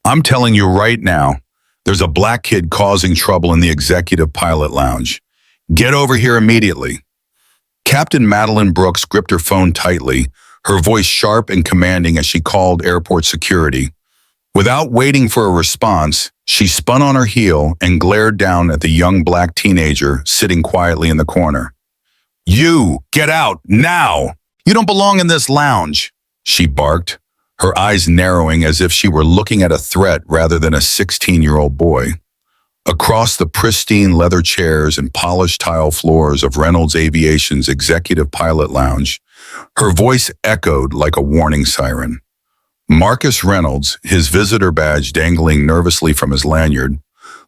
I'm telling you right now, there's a black kid causing trouble in the executive pilot lounge. Get over here immediately." Captain Madeline Brooks gripped her phone tightly, her voice sharp and commanding as she called airport security. Without waiting for a response, she spun on her heel and glared down at the young black teenager sitting quietly in the corner. "You, get out, now! You don't belong in this lounge," she barked, her eyes narrowing as if she were looking at a threat rather than a 16-year-old boy. Across the pristine leather chairs and polished tile floors of Reynolds Aviation's executive pilot lounge, her voice echoed like a warning siren. Marcus Reynolds, his visitor badge dangling nervously from his lanyard,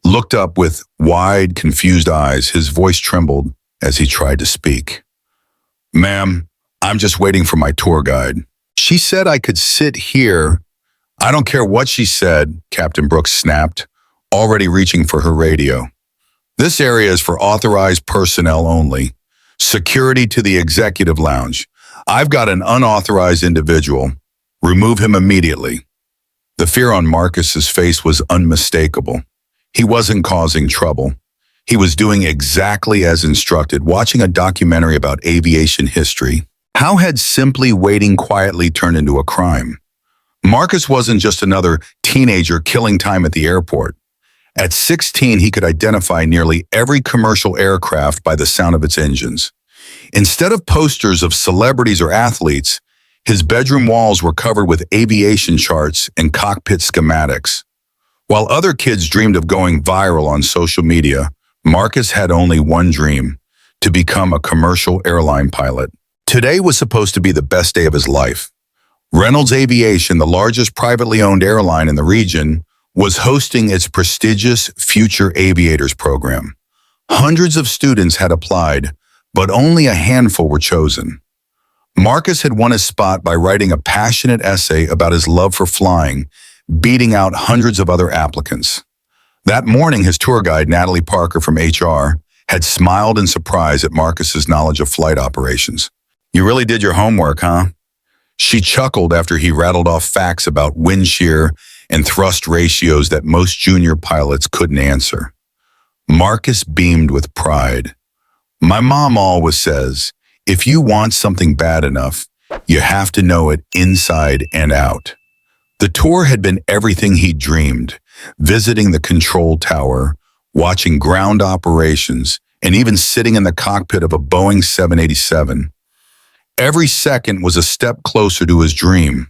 looked up with wide, confused eyes. His voice trembled as he tried to speak. "Ma'am, I'm just waiting for my tour guide. She said I could sit here." "I don't care what she said," Captain Brooks snapped, already reaching for her radio. "This area is for authorized personnel only. Security to the executive lounge. I've got an unauthorized individual. Remove him immediately." The fear on Marcus's face was unmistakable. He wasn't causing trouble. He was doing exactly as instructed, watching a documentary about aviation history. How had simply waiting quietly turned into a crime? Marcus wasn't just another teenager killing time at the airport. At 16, he could identify nearly every commercial aircraft by the sound of its engines. Instead of posters of celebrities or athletes, his bedroom walls were covered with aviation charts and cockpit schematics. While other kids dreamed of going viral on social media, Marcus had only one dream: to become a commercial airline pilot. Today was supposed to be the best day of his life. Reynolds Aviation, the largest privately owned airline in the region, was hosting its prestigious Future Aviators program. Hundreds of students had applied, but only a handful were chosen. Marcus had won his spot by writing a passionate essay about his love for flying, beating out hundreds of other applicants. That morning, his tour guide, Natalie Parker from HR, had smiled in surprise at Marcus's knowledge of flight operations. "You really did your homework, huh?" She chuckled after he rattled off facts about wind shear and thrust ratios that most junior pilots couldn't answer. Marcus beamed with pride. "My mom always says, if you want something bad enough, you have to know it inside and out." The tour had been everything he dreamed, visiting the control tower, watching ground operations, and even sitting in the cockpit of a Boeing 787. Every second was a step closer to his dream.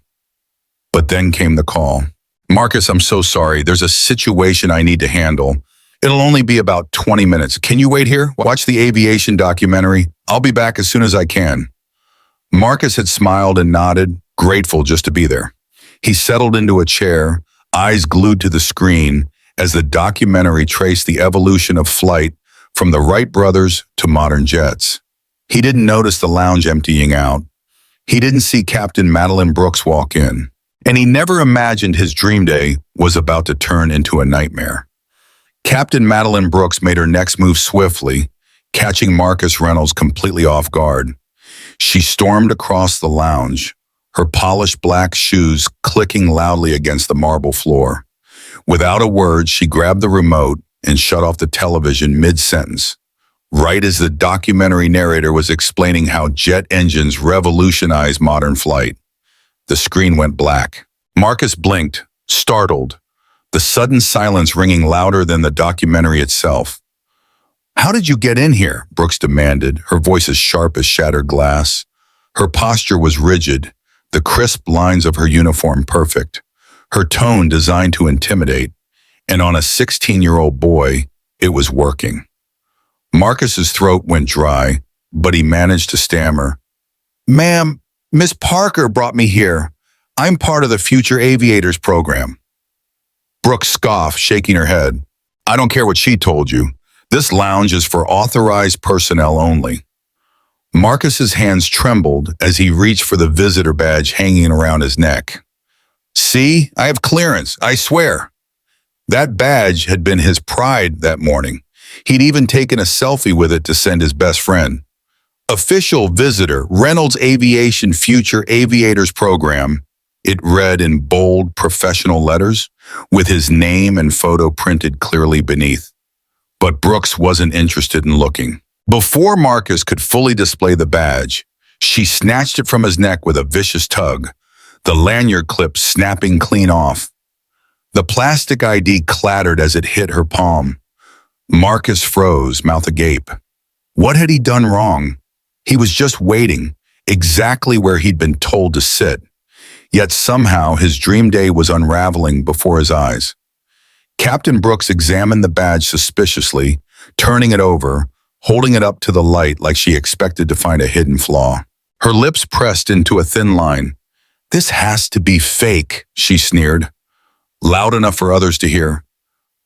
But then came the call. "Marcus, I'm so sorry. There's a situation I need to handle. It'll only be about 20 minutes. Can you wait here? Watch the aviation documentary. I'll be back as soon as I can." Marcus had smiled and nodded, grateful just to be there. He settled into a chair, eyes glued to the screen, as the documentary traced the evolution of flight from the Wright brothers to modern jets. He didn't notice the lounge emptying out. He didn't see Captain Madeline Brooks walk in. And he never imagined his dream day was about to turn into a nightmare. Captain Madeline Brooks made her next move swiftly, catching Marcus Reynolds completely off guard. She stormed across the lounge, her polished black shoes clicking loudly against the marble floor. Without a word, she grabbed the remote and shut off the television mid-sentence, right as the documentary narrator was explaining how jet engines revolutionized modern flight. The screen went black. Marcus blinked, startled, the sudden silence ringing louder than the documentary itself. "How did you get in here?" Brooks demanded, her voice as sharp as shattered glass. Her posture was rigid, the crisp lines of her uniform perfect, her tone designed to intimidate, and on a 16-year-old boy, it was working. Marcus's throat went dry, but he managed to stammer. "Ma'am, Miss Parker brought me here. I'm part of the Future Aviators program." Brooks scoffed, shaking her head. "I don't care what she told you. This lounge is for authorized personnel only." Marcus's hands trembled as he reached for the visitor badge hanging around his neck. "See, I have clearance, I swear." That badge had been his pride that morning. He'd even taken a selfie with it to send his best friend. "Official visitor, Reynolds Aviation Future Aviators Program," it read in bold, professional letters. with his name and photo printed clearly beneath. But Brooks wasn't interested in looking. Before Marcus could fully display the badge, she snatched it from his neck with a vicious tug, the lanyard clip snapping clean off. The plastic ID clattered as it hit her palm. Marcus froze, mouth agape. What had he done wrong? He was just waiting, exactly where he'd been told to sit. Yet somehow his dream day was unraveling before his eyes. Captain Brooks examined the badge suspiciously, turning it over, holding it up to the light like she expected to find a hidden flaw. Her lips pressed into a thin line. "This has to be fake," she sneered, loud enough for others to hear.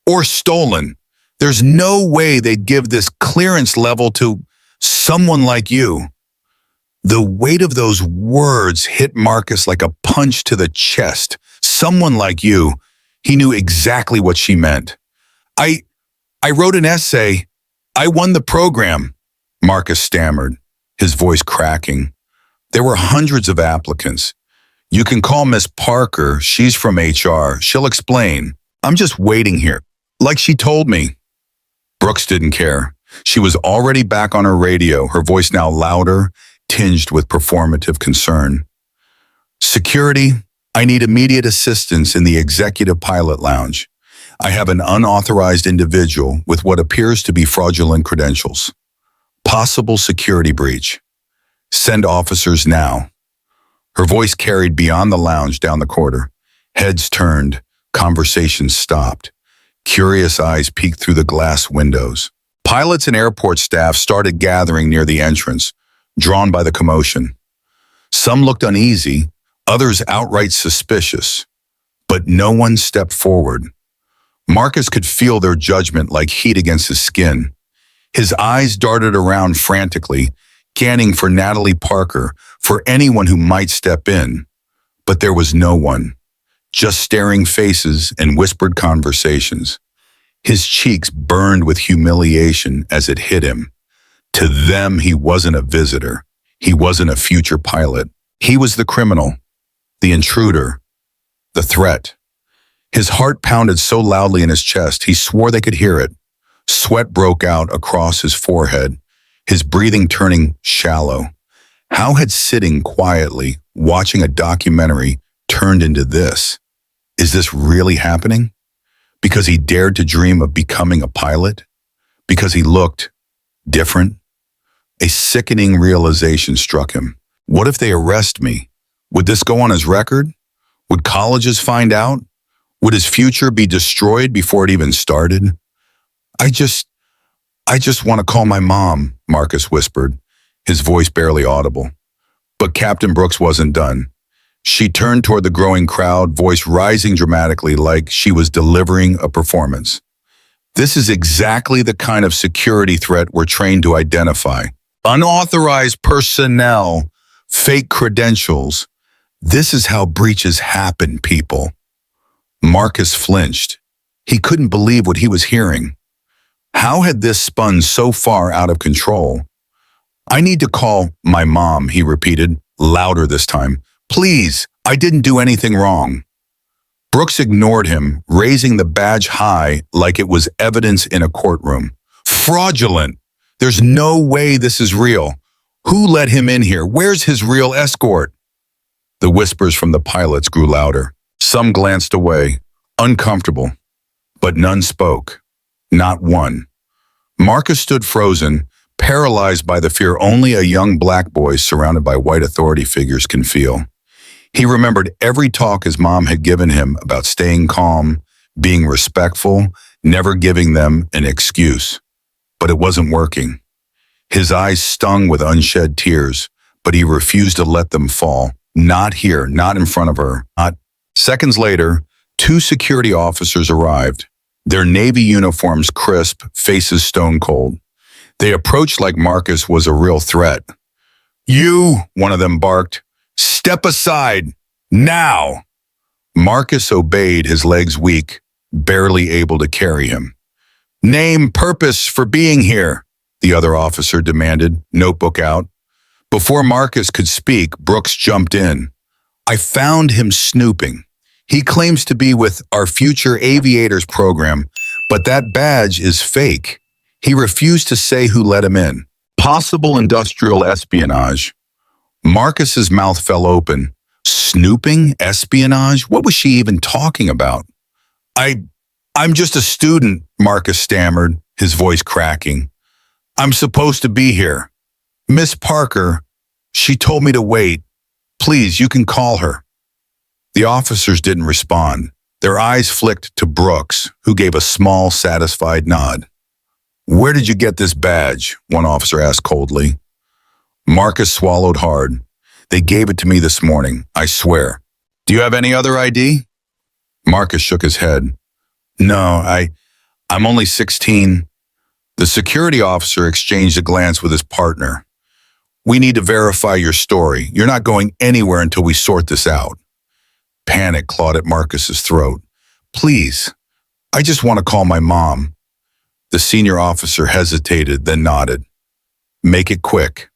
"Or stolen. There's no way they'd give this clearance level to someone like you." The weight of those words hit Marcus like a punch to the chest. Someone like you. He knew exactly what she meant. I wrote an essay. I won the program," Marcus stammered, his voice cracking. "There were hundreds of applicants. You can call Miss Parker. She's from HR. She'll explain. I'm just waiting here, like she told me." Brooks didn't care. She was already back on her radio, her voice now louder, tinged with performative concern. "Security, I need immediate assistance in the executive pilot lounge. I have an unauthorized individual with what appears to be fraudulent credentials. Possible security breach. Send officers now." Her voice carried beyond the lounge down the corridor. Heads turned, conversations stopped. Curious eyes peeked through the glass windows. Pilots and airport staff started gathering near the entrance, drawn by the commotion. Some looked uneasy, others outright suspicious, but no one stepped forward. Marcus could feel their judgment like heat against his skin. His eyes darted around frantically, scanning for Natalie Parker, for anyone who might step in. But there was no one, just staring faces and whispered conversations. His cheeks burned with humiliation as it hit him. To them, he wasn't a visitor. He wasn't a future pilot. He was the criminal, the intruder, the threat. His heart pounded so loudly in his chest, he swore they could hear it. Sweat broke out across his forehead, his breathing turning shallow. How had sitting quietly, watching a documentary, turned into this? Is this really happening? Because he dared to dream of becoming a pilot? Because he looked different? A sickening realization struck him. What if they arrest me? Would this go on his record? Would colleges find out? Would his future be destroyed before it even started? I just want to call my mom," Marcus whispered, his voice barely audible. But Captain Brooks wasn't done. She turned toward the growing crowd, voice rising dramatically like she was delivering a performance. "This is exactly the kind of security threat we're trained to identify. Unauthorized personnel, fake credentials. This is how breaches happen, people." Marcus flinched. He couldn't believe what he was hearing. How had this spun so far out of control? "I need to call my mom," he repeated, louder this time. "Please, I didn't do anything wrong." Brooks ignored him, raising the badge high like it was evidence in a courtroom. "Fraudulent! There's no way this is real. Who let him in here? Where's his real escort?" The whispers from the pilots grew louder. Some glanced away, uncomfortable, but none spoke. Not one. Marcus stood frozen, paralyzed by the fear only a young black boy surrounded by white authority figures can feel. He remembered every talk his mom had given him about staying calm, being respectful, never giving them an excuse. But it wasn't working. His eyes stung with unshed tears, but he refused to let them fall. Not here, not in front of her, not. Seconds later, 2 security officers arrived, their navy uniforms crisp, faces stone cold. They approached like Marcus was a real threat. "You," one of them barked, "step aside, now." Marcus obeyed, his legs weak, barely able to carry him. "Name, purpose for being here," the other officer demanded, notebook out. Before Marcus could speak, Brooks jumped in. "I found him snooping. He claims to be with our Future Aviators program, but that badge is fake. He refused to say who let him in. Possible industrial espionage. Marcus's mouth fell open. Snooping? Espionage? What was she even talking about? I'm just a student, Marcus stammered, his voice cracking. I'm supposed to be here. Miss Parker, she told me to wait. Please, you can call her. The officers didn't respond. Their eyes flicked to Brooks, who gave a small, satisfied nod. Where did you get this badge? One officer asked coldly. Marcus swallowed hard. They gave it to me this morning, I swear. Do you have any other ID? Marcus shook his head. No, I'm only 16. The security officer exchanged a glance with his partner. We need to verify your story. You're not going anywhere until we sort this out. Panic clawed at Marcus's throat. Please, I just want to call my mom. The senior officer hesitated, then nodded. Make it quick.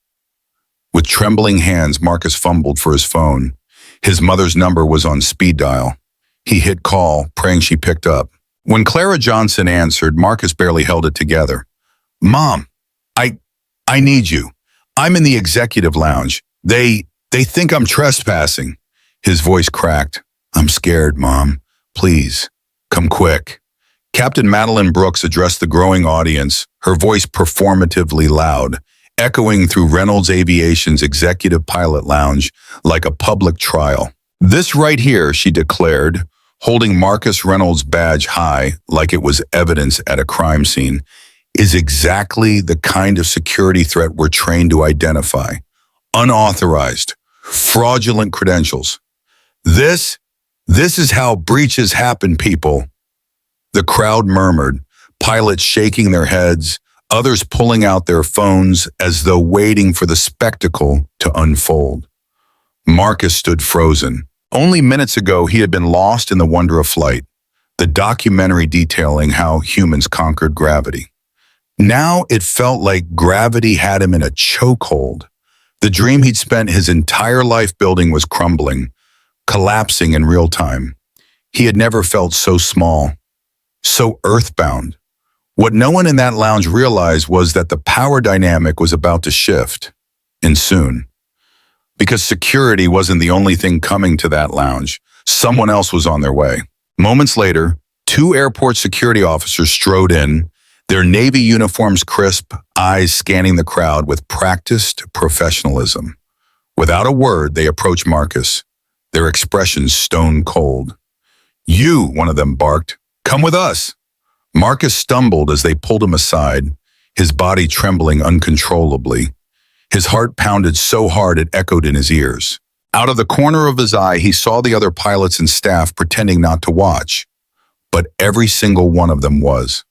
With trembling hands, Marcus fumbled for his phone. His mother's number was on speed dial. He hit call, praying she picked up. When Clara Johnson answered, Marcus barely held it together. Mom, I need you. I'm in the executive lounge. They think I'm trespassing. His voice cracked. I'm scared, Mom. Please, come quick. Captain Madeline Brooks addressed the growing audience, her voice performatively loud, echoing through Reynolds Aviation's executive pilot lounge like a public trial. This right here, she declared, holding Marcus Reynolds' badge high like it was evidence at a crime scene, is exactly the kind of security threat we're trained to identify. Unauthorized, fraudulent credentials. This is how breaches happen, people. The crowd murmured, pilots shaking their heads, others pulling out their phones as though waiting for the spectacle to unfold. Marcus stood frozen. Only minutes ago, he had been lost in the wonder of flight, the documentary detailing how humans conquered gravity. Now it felt like gravity had him in a chokehold. The dream he'd spent his entire life building was crumbling, collapsing in real time. He had never felt so small, so earthbound. What no one in that lounge realized was that the power dynamic was about to shift, and soon. Because security wasn't the only thing coming to that lounge. Someone else was on their way. Moments later, 2 airport security officers strode in, their Navy uniforms crisp, eyes scanning the crowd with practiced professionalism. Without a word, they approached Marcus, their expressions stone cold. You, one of them barked, come with us. Marcus stumbled as they pulled him aside, his body trembling uncontrollably. His heart pounded so hard it echoed in his ears. Out of the corner of his eye, he saw the other pilots and staff pretending not to watch. But every single one of them was.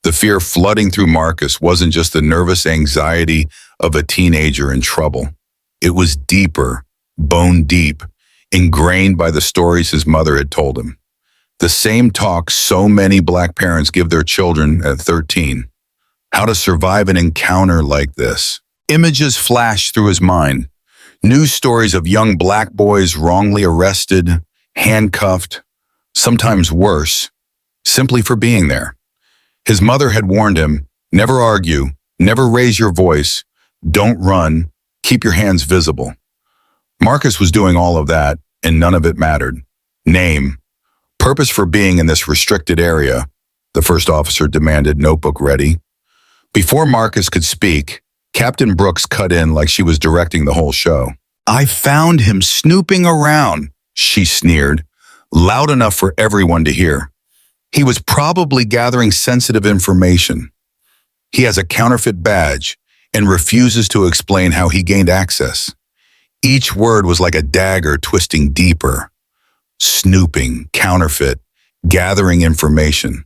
The fear flooding through Marcus wasn't just the nervous anxiety of a teenager in trouble. It was deeper, bone deep, ingrained by the stories his mother had told him. The same talk so many Black parents give their children at 13. How to survive an encounter like this. Images flashed through his mind. News stories of young Black boys wrongly arrested, handcuffed, sometimes worse, simply for being there. His mother had warned him, never argue, never raise your voice, don't run, keep your hands visible. Marcus was doing all of that, and none of it mattered. Name. Purpose for being in this restricted area, the first officer demanded, notebook ready. Before Marcus could speak, Captain Brooks cut in like she was directing the whole show. I found him snooping around, she sneered, loud enough for everyone to hear. He was probably gathering sensitive information. He has a counterfeit badge and refuses to explain how he gained access. Each word was like a dagger twisting deeper. Snooping, counterfeit, gathering information.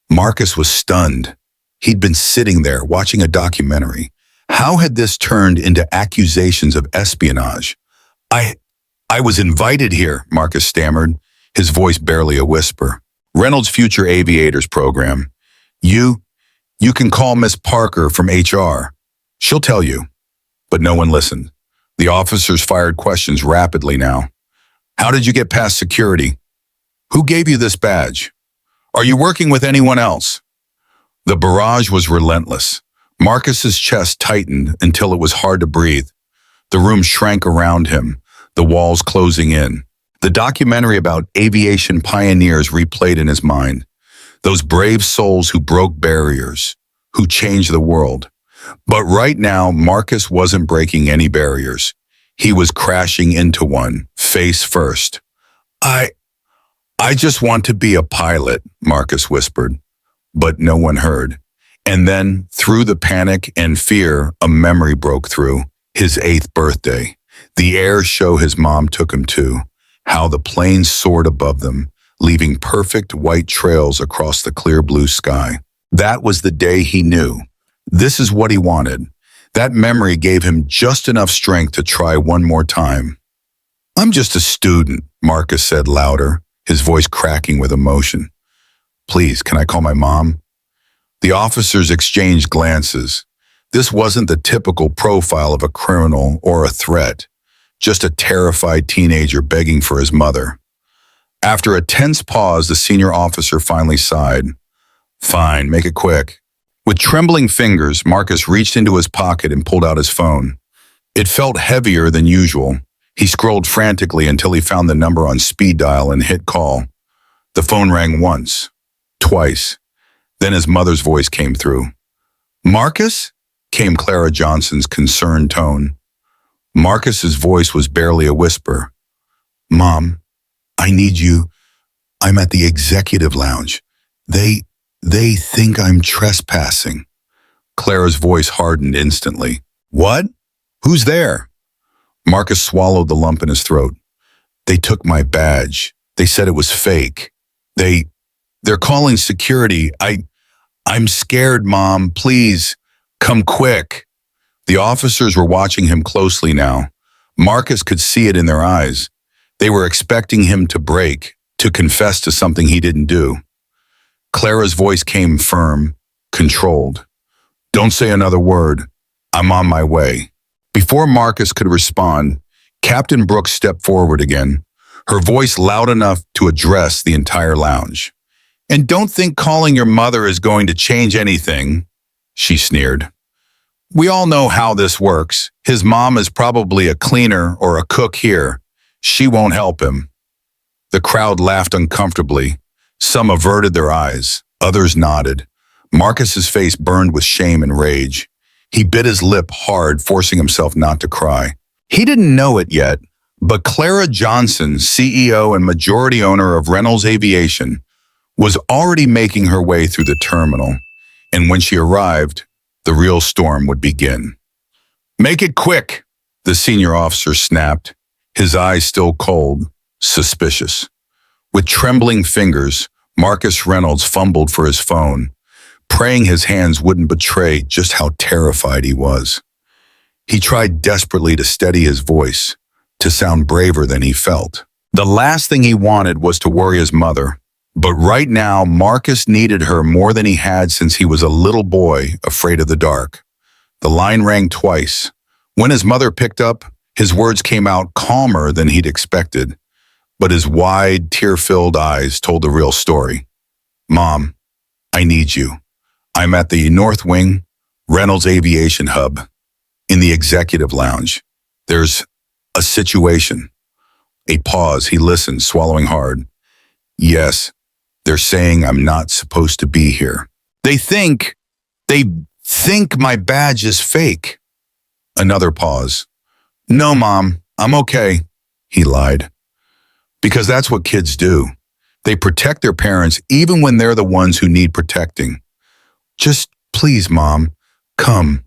Marcus was stunned. He'd been sitting there watching a documentary. How had this turned into accusations of espionage? I was invited here, Marcus stammered, his voice barely a whisper. Reynolds Future Aviators program. You can call Miss Parker from HR. She'll tell you. But no one listened. The officers fired questions rapidly now. How did you get past security? Who gave you this badge? Are you working with anyone else? The barrage was relentless. Marcus's chest tightened until it was hard to breathe. The room shrank around him, the walls closing in. The documentary about aviation pioneers replayed in his mind. Those brave souls who broke barriers, who changed the world. But right now, Marcus wasn't breaking any barriers. He was crashing into one, face first. I just want to be a pilot, Marcus whispered, but no one heard. And then, through the panic and fear, a memory broke through. His 8th birthday. The air show his mom took him to. How the planes soared above them, leaving perfect white trails across the clear blue sky. That was the day he knew. This is what he wanted. That memory gave him just enough strength to try one more time. I'm just a student, Marcus said louder, his voice cracking with emotion. Please, can I call my mom? The officers exchanged glances. This wasn't the typical profile of a criminal or a threat, just a terrified teenager begging for his mother. After a tense pause, the senior officer finally sighed. Fine, make it quick. With trembling fingers, Marcus reached into his pocket and pulled out his phone. It felt heavier than usual. He scrolled frantically until he found the number on speed dial and hit call. The phone rang once, twice. Then his mother's voice came through. Marcus? Came Clara Johnson's concerned tone. Marcus's voice was barely a whisper. Mom, I need you. I'm at the executive lounge. They think I'm trespassing. Clara's voice hardened instantly. What? Who's there? Marcus swallowed the lump in his throat. They took my badge. They said it was fake. They're calling security. I'm scared, Mom. Please, come quick. The officers were watching him closely now. Marcus could see it in their eyes. They were expecting him to break, to confess to something he didn't do. Clara's voice came firm, controlled. Don't say another word. I'm on my way. Before Marcus could respond, Captain Brooks stepped forward again, her voice loud enough to address the entire lounge. And don't think calling your mother is going to change anything, she sneered. We all know how this works. His mom is probably a cleaner or a cook here. She won't help him. The crowd laughed uncomfortably. Some averted their eyes. Others nodded. Marcus's face burned with shame and rage. He bit his lip hard, forcing himself not to cry. He didn't know it yet, but Clara Johnson, CEO and majority owner of Reynolds Aviation, was already making her way through the terminal. And when she arrived, the real storm would begin. Make it quick, the senior officer snapped, his eyes still cold, suspicious. With trembling fingers, Marcus Reynolds fumbled for his phone, praying his hands wouldn't betray just how terrified he was. He tried desperately to steady his voice, to sound braver than he felt. The last thing he wanted was to worry his mother. But right now, Marcus needed her more than he had since he was a little boy afraid of the dark. The line rang twice. When his mother picked up, his words came out calmer than he'd expected. But his wide, tear-filled eyes told the real story. Mom, I need you. I'm at the North Wing, Reynolds Aviation Hub, in the executive lounge. There's a situation. A pause. He listened, swallowing hard. Yes, they're saying I'm not supposed to be here. They think my badge is fake. Another pause. No, Mom, I'm okay, he lied. Because that's what kids do. They protect their parents even when they're the ones who need protecting. Just please, Mom, come.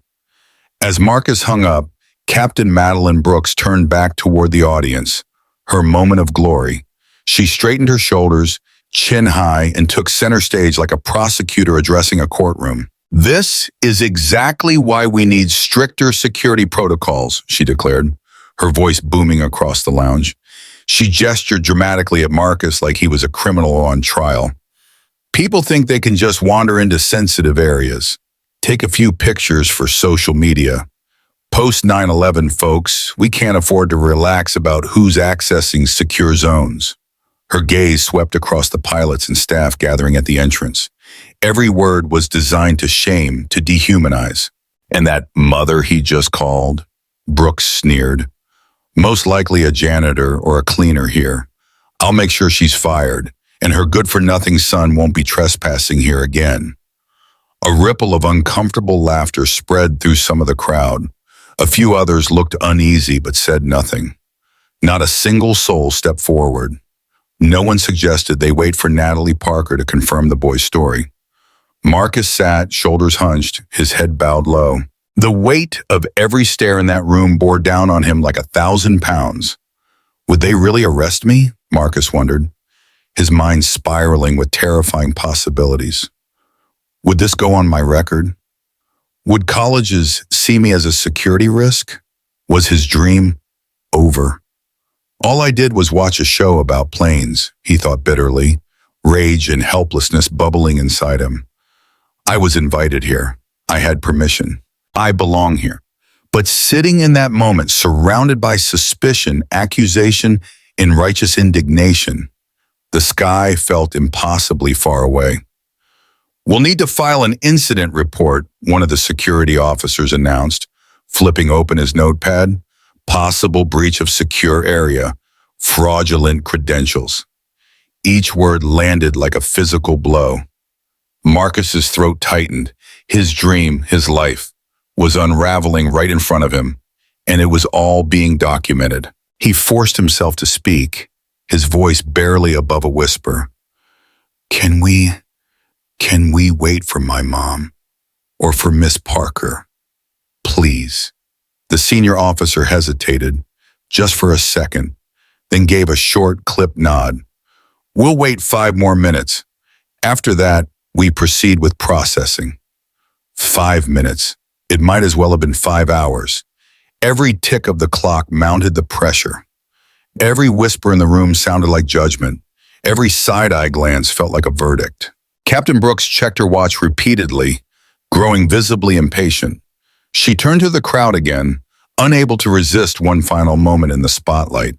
As Marcus hung up, Captain Madeline Brooks turned back toward the audience, her moment of glory. She straightened her shoulders, chin high, and took center stage like a prosecutor addressing a courtroom. This is exactly why we need stricter security protocols, she declared, her voice booming across the lounge. She gestured dramatically at Marcus like he was a criminal on trial. People think they can just wander into sensitive areas. Take a few pictures for social media. Post 9/11, folks. We can't afford to relax about who's accessing secure zones. Her gaze swept across the pilots and staff gathering at the entrance. Every word was designed to shame, to dehumanize. And that mother he just called? Brooks sneered. Most likely a janitor or a cleaner here. I'll make sure she's fired, and her good-for-nothing son won't be trespassing here again. A ripple of uncomfortable laughter spread through some of the crowd. A few others looked uneasy but said nothing. Not a single soul stepped forward. No one suggested they wait for Natalie Parker to confirm the boy's story. Marcus sat, shoulders hunched, his head bowed low. The weight of every stare in that room bore down on him like 1,000 pounds. Would they really arrest me? Marcus wondered, his mind spiraling with terrifying possibilities. Would this go on my record? Would colleges see me as a security risk? Was his dream over? All I did was watch a show about planes, he thought bitterly, rage and helplessness bubbling inside him. I was invited here. I had permission. I belong here. But sitting in that moment, surrounded by suspicion, accusation, and righteous indignation, the sky felt impossibly far away. We'll need to file an incident report, one of the security officers announced, flipping open his notepad. Possible breach of secure area, fraudulent credentials. Each word landed like a physical blow. Marcus's throat tightened. His dream, his life, was unraveling right in front of him, and it was all being documented. He forced himself to speak, his voice barely above a whisper. Can we wait for my mom? Or for Miss Parker? Please. The senior officer hesitated, just for a second, then gave a short, clipped nod. We'll wait 5 more minutes. After that, we proceed with processing. 5 minutes. It might as well have been 5 hours. Every tick of the clock mounted the pressure. Every whisper in the room sounded like judgment. Every side-eye glance felt like a verdict. Captain Brooks checked her watch repeatedly, growing visibly impatient. She turned to the crowd again, unable to resist one final moment in the spotlight.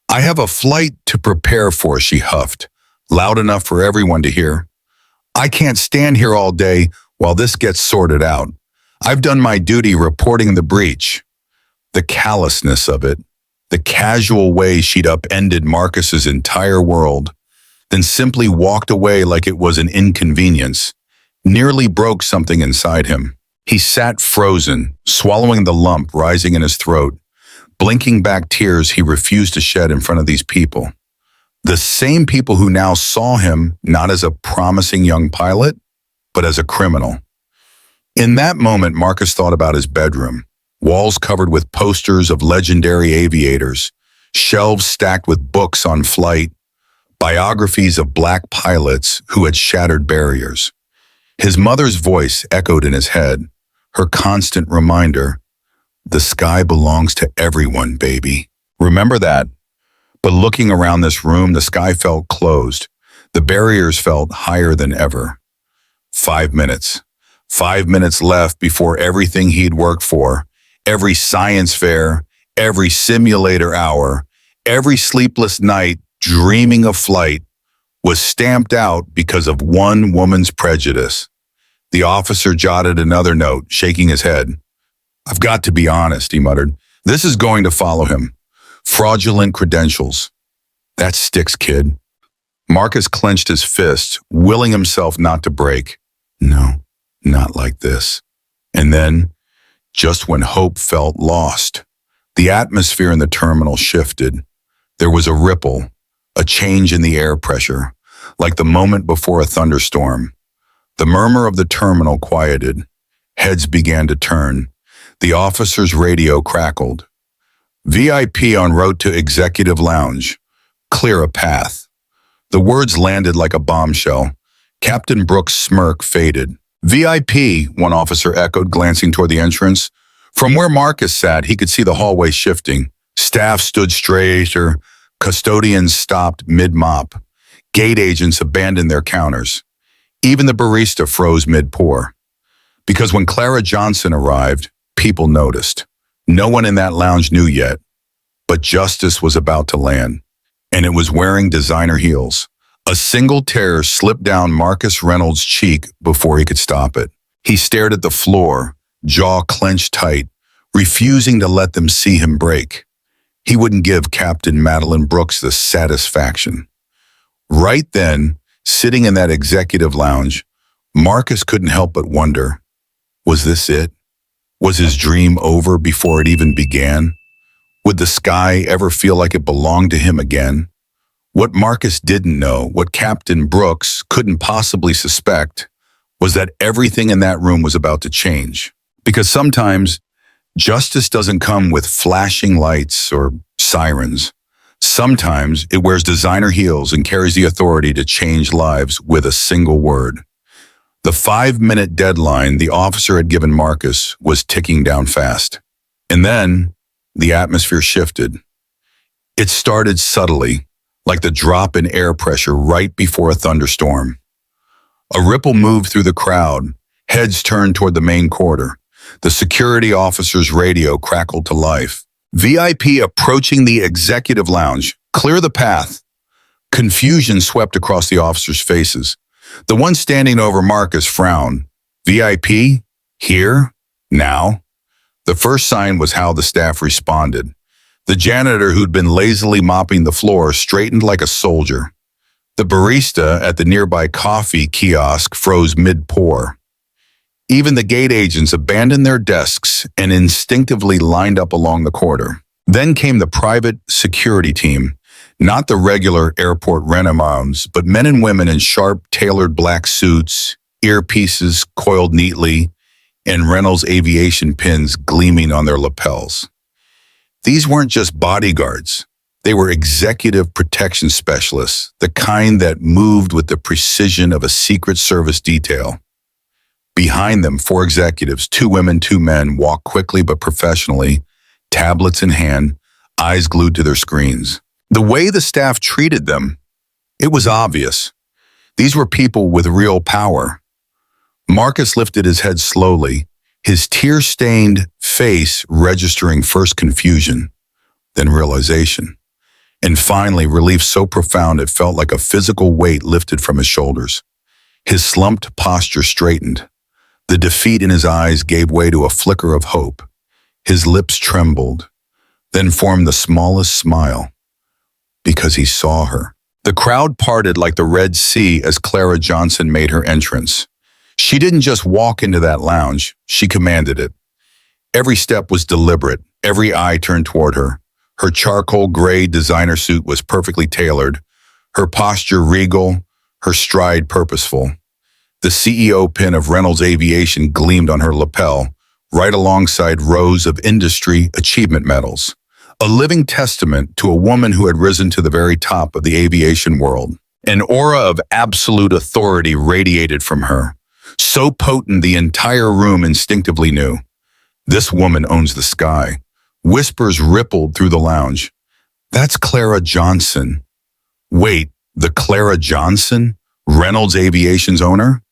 I have a flight to prepare for, she huffed, loud enough for everyone to hear. I can't stand here all day while this gets sorted out. I've done my duty reporting the breach. The callousness of it, the casual way she'd upended Marcus's entire world, then simply walked away like it was an inconvenience, nearly broke something inside him. He sat frozen, swallowing the lump rising in his throat, blinking back tears he refused to shed in front of these people. The same people who now saw him not as a promising young pilot, but as a criminal. In that moment, Marcus thought about his bedroom, walls covered with posters of legendary aviators, shelves stacked with books on flight, biographies of black pilots who had shattered barriers. His mother's voice echoed in his head, her constant reminder, the sky belongs to everyone, baby. Remember that. But looking around this room, the sky felt closed. The barriers felt higher than ever. 5 minutes. 5 minutes left before everything he'd worked for, every science fair, every simulator hour, every sleepless night dreaming of flight, was stamped out because of one woman's prejudice. The officer jotted another note, shaking his head. I've got to be honest, he muttered. This is going to follow him. Fraudulent credentials. That sticks, kid. Marcus clenched his fists, willing himself not to break. No, not like this. And then, just when hope felt lost, the atmosphere in the terminal shifted. There was a ripple, a change in the air pressure, like the moment before a thunderstorm. The murmur of the terminal quieted. Heads began to turn. The officer's radio crackled. VIP en route to Executive Lounge. Clear a path. The words landed like a bombshell. Captain Brooks' smirk faded. VIP, one officer echoed, glancing toward the entrance. From where Marcus sat, he could see the hallway shifting. Staff stood straighter. Custodians stopped mid-mop. Gate agents abandoned their counters. Even the barista froze mid-pour. Because when Clara Johnson arrived, people noticed. No one in that lounge knew yet, but justice was about to land. and it was wearing designer heels. A single tear slipped down Marcus Reynolds' cheek before he could stop it. He stared at the floor, jaw clenched tight, refusing to let them see him break. He wouldn't give Captain Madeline Brooks the satisfaction. Right then, sitting in that executive lounge, Marcus couldn't help but wonder, was this it? Was his dream over before it even began? Would the sky ever feel like it belonged to him again? What Marcus didn't know, what Captain Brooks couldn't possibly suspect, was that everything in that room was about to change. Because sometimes, justice doesn't come with flashing lights or sirens. Sometimes it wears designer heels and carries the authority to change lives with a single word. The 5-minute deadline the officer had given Marcus was ticking down fast. And then the atmosphere shifted. It started subtly, like the drop in air pressure right before a thunderstorm. A ripple moved through the crowd, heads turned toward the main corridor. The security officer's radio crackled to life. VIP approaching the executive lounge. Clear the path. Confusion swept across the officers' faces. The one standing over Marcus frowned. VIP? Here? Now? The first sign was how the staff responded. The janitor who'd been lazily mopping the floor straightened like a soldier. The barista at the nearby coffee kiosk froze mid-pour. Even the gate agents abandoned their desks and instinctively lined up along the corridor. Then came the private security team, not the regular airport renomads, but men and women in sharp, tailored black suits, earpieces coiled neatly, and Reynolds aviation pins gleaming on their lapels. These weren't just bodyguards. They were executive protection specialists, the kind that moved with the precision of a Secret Service detail. Behind them, 4 executives, 2 women, 2 men, walked quickly but professionally, tablets in hand, eyes glued to their screens. The way the staff treated them, it was obvious. These were people with real power. Marcus lifted his head slowly, his tear-stained face registering first confusion, then realization, and finally relief so profound it felt like a physical weight lifted from his shoulders. His slumped posture straightened. The defeat in his eyes gave way to a flicker of hope. His lips trembled, then formed the smallest smile, because he saw her. The crowd parted like the Red Sea as Clara Johnson made her entrance. She didn't just walk into that lounge, she commanded it. Every step was deliberate, every eye turned toward her. Her charcoal gray designer suit was perfectly tailored, her posture regal, her stride purposeful. The CEO pin of Reynolds Aviation gleamed on her lapel, right alongside rows of industry achievement medals, a living testament to a woman who had risen to the very top of the aviation world. An aura of absolute authority radiated from her, so potent the entire room instinctively knew. This woman owns the sky. Whispers rippled through the lounge. That's Clara Johnson. Wait, the Clara Johnson? Reynolds Aviation's owner?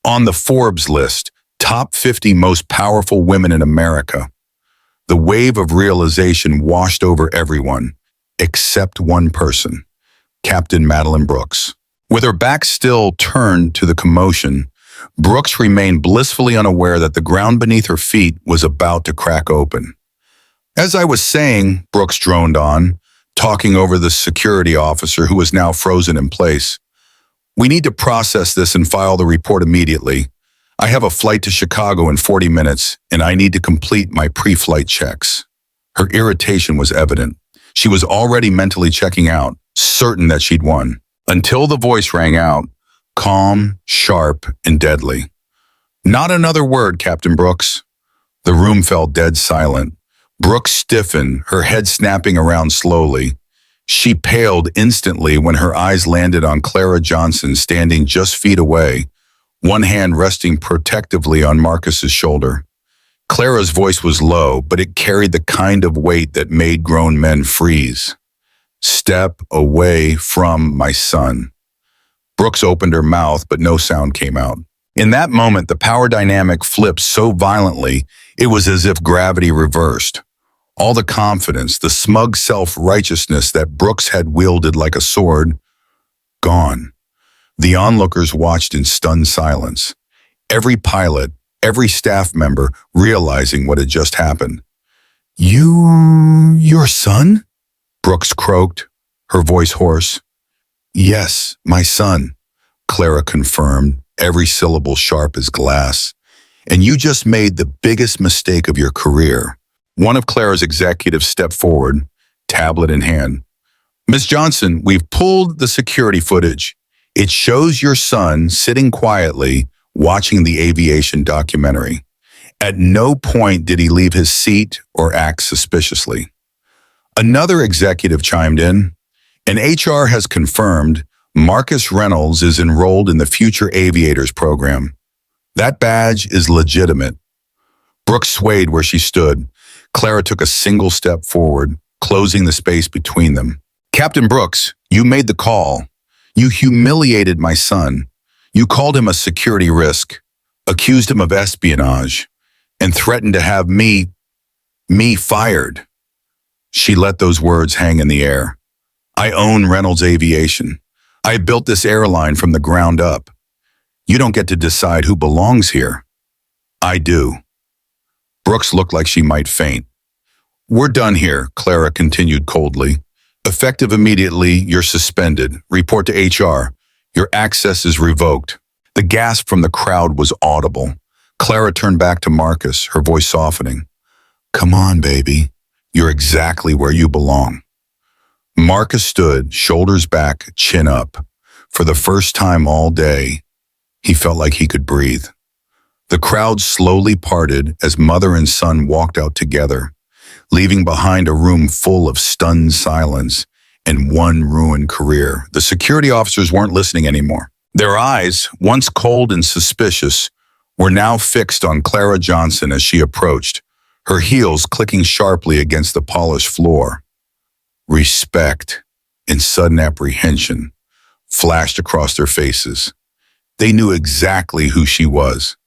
On the Forbes list, top 50 most powerful women in America. The wave of realization washed over everyone, except one person, Captain Madeline Brooks. With her back still turned to the commotion, Brooks remained blissfully unaware that the ground beneath her feet was about to crack open. As I was saying, Brooks droned on, talking over the security officer who was now frozen in place. We need to process this and file the report immediately. I have a flight to Chicago in 40 minutes, and I need to complete my pre-flight checks. Her irritation was evident. She was already mentally checking out, certain that she'd won, until the voice rang out, calm, sharp, and deadly. Not another word, Captain Brooks. The room fell dead silent. Brooks stiffened, her head snapping around slowly. She paled instantly when her eyes landed on Clara Johnson standing just feet away, one hand resting protectively on Marcus's shoulder. Clara's voice was low, but it carried the kind of weight that made grown men freeze. Step away from my son. Brooks opened her mouth, but no sound came out. In that moment, the power dynamic flipped so violently, it was as if gravity reversed. All the confidence, the smug self-righteousness that Brooks had wielded like a sword, gone. The onlookers watched in stunned silence. Every pilot, every staff member realizing what had just happened. Your son? Brooks croaked, her voice hoarse. Yes, my son, Clara confirmed, every syllable sharp as glass. And you just made the biggest mistake of your career. One of Clara's executives stepped forward, tablet in hand. Miss Johnson, we've pulled the security footage. It shows your son sitting quietly, watching the aviation documentary. At no point did he leave his seat or act suspiciously. Another executive chimed in, and HR has confirmed Marcus Reynolds is enrolled in the Future Aviators program. That badge is legitimate. Brooks swayed where she stood. Clara took a single step forward, closing the space between them. Captain Brooks, you made the call. You humiliated my son. You called him a security risk, accused him of espionage, and threatened to have me fired. She let those words hang in the air. I own Reynolds Aviation. I built this airline from the ground up. You don't get to decide who belongs here. I do. Brooks looked like she might faint. We're done here, Clara continued coldly. Effective immediately, you're suspended. Report to HR. Your access is revoked. The gasp from the crowd was audible. Clara turned back to Marcus, her voice softening. Come on, baby. You're exactly where you belong. Marcus stood, shoulders back, chin up. For the first time all day, he felt like he could breathe. The crowd slowly parted as mother and son walked out together, leaving behind a room full of stunned silence and one ruined career. The security officers weren't listening anymore. Their eyes, once cold and suspicious, were now fixed on Clara Johnson as she approached, her heels clicking sharply against the polished floor. Respect and sudden apprehension flashed across their faces. They knew exactly who she was.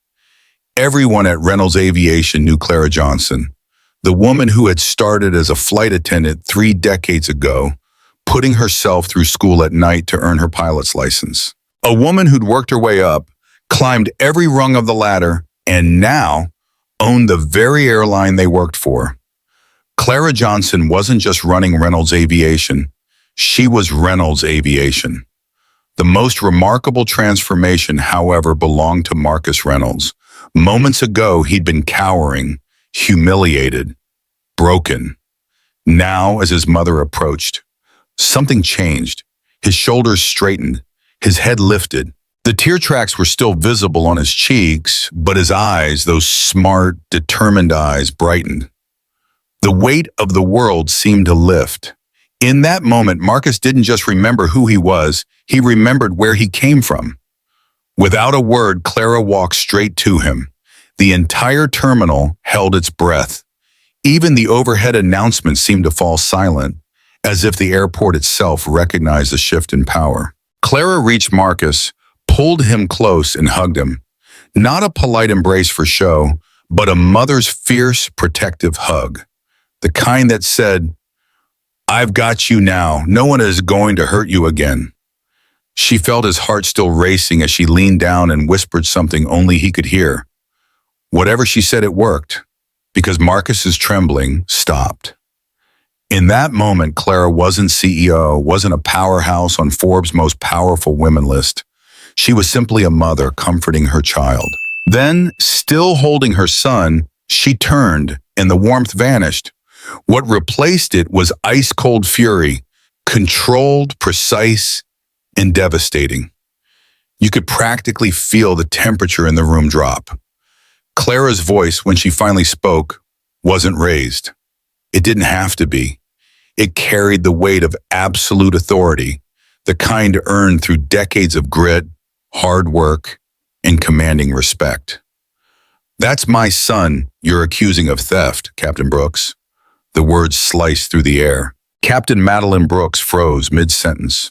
Everyone at Reynolds Aviation knew Clara Johnson, the woman who had started as a flight attendant 3 decades ago, putting herself through school at night to earn her pilot's license. A woman who'd worked her way up, climbed every rung of the ladder, and now owned the very airline they worked for. Clara Johnson wasn't just running Reynolds Aviation. She was Reynolds Aviation. The most remarkable transformation, however, belonged to Marcus Reynolds. Moments ago, he'd been cowering, humiliated, broken. Now, as his mother approached, something changed. His shoulders straightened, his head lifted. The tear tracks were still visible on his cheeks, but his eyes, those smart, determined eyes, brightened. The weight of the world seemed to lift. In that moment, Marcus didn't just remember who he was, he remembered where he came from. Without a word, Clara walked straight to him. The entire terminal held its breath. Even the overhead announcements seemed to fall silent, as if the airport itself recognized the shift in power. Clara reached Marcus, pulled him close, and hugged him. Not a polite embrace for show, but a mother's fierce, protective hug. The kind that said, I've got you now. No one is going to hurt you again. She felt his heart still racing as she leaned down and whispered something only he could hear. Whatever she said, it worked, because Marcus's trembling stopped. In that moment, Clara wasn't CEO, wasn't a powerhouse on Forbes' most powerful women list. She was simply a mother comforting her child. Then, still holding her son, she turned and the warmth vanished. What replaced it was ice-cold fury, controlled, precise, and devastating. You could practically feel the temperature in the room drop. Clara's voice, when she finally spoke, wasn't raised. It didn't have to be. It carried the weight of absolute authority, the kind earned through decades of grit, hard work, and commanding respect. That's my son you're accusing of theft, Captain Brooks. The words sliced through the air. Captain Madeline Brooks froze mid-sentence.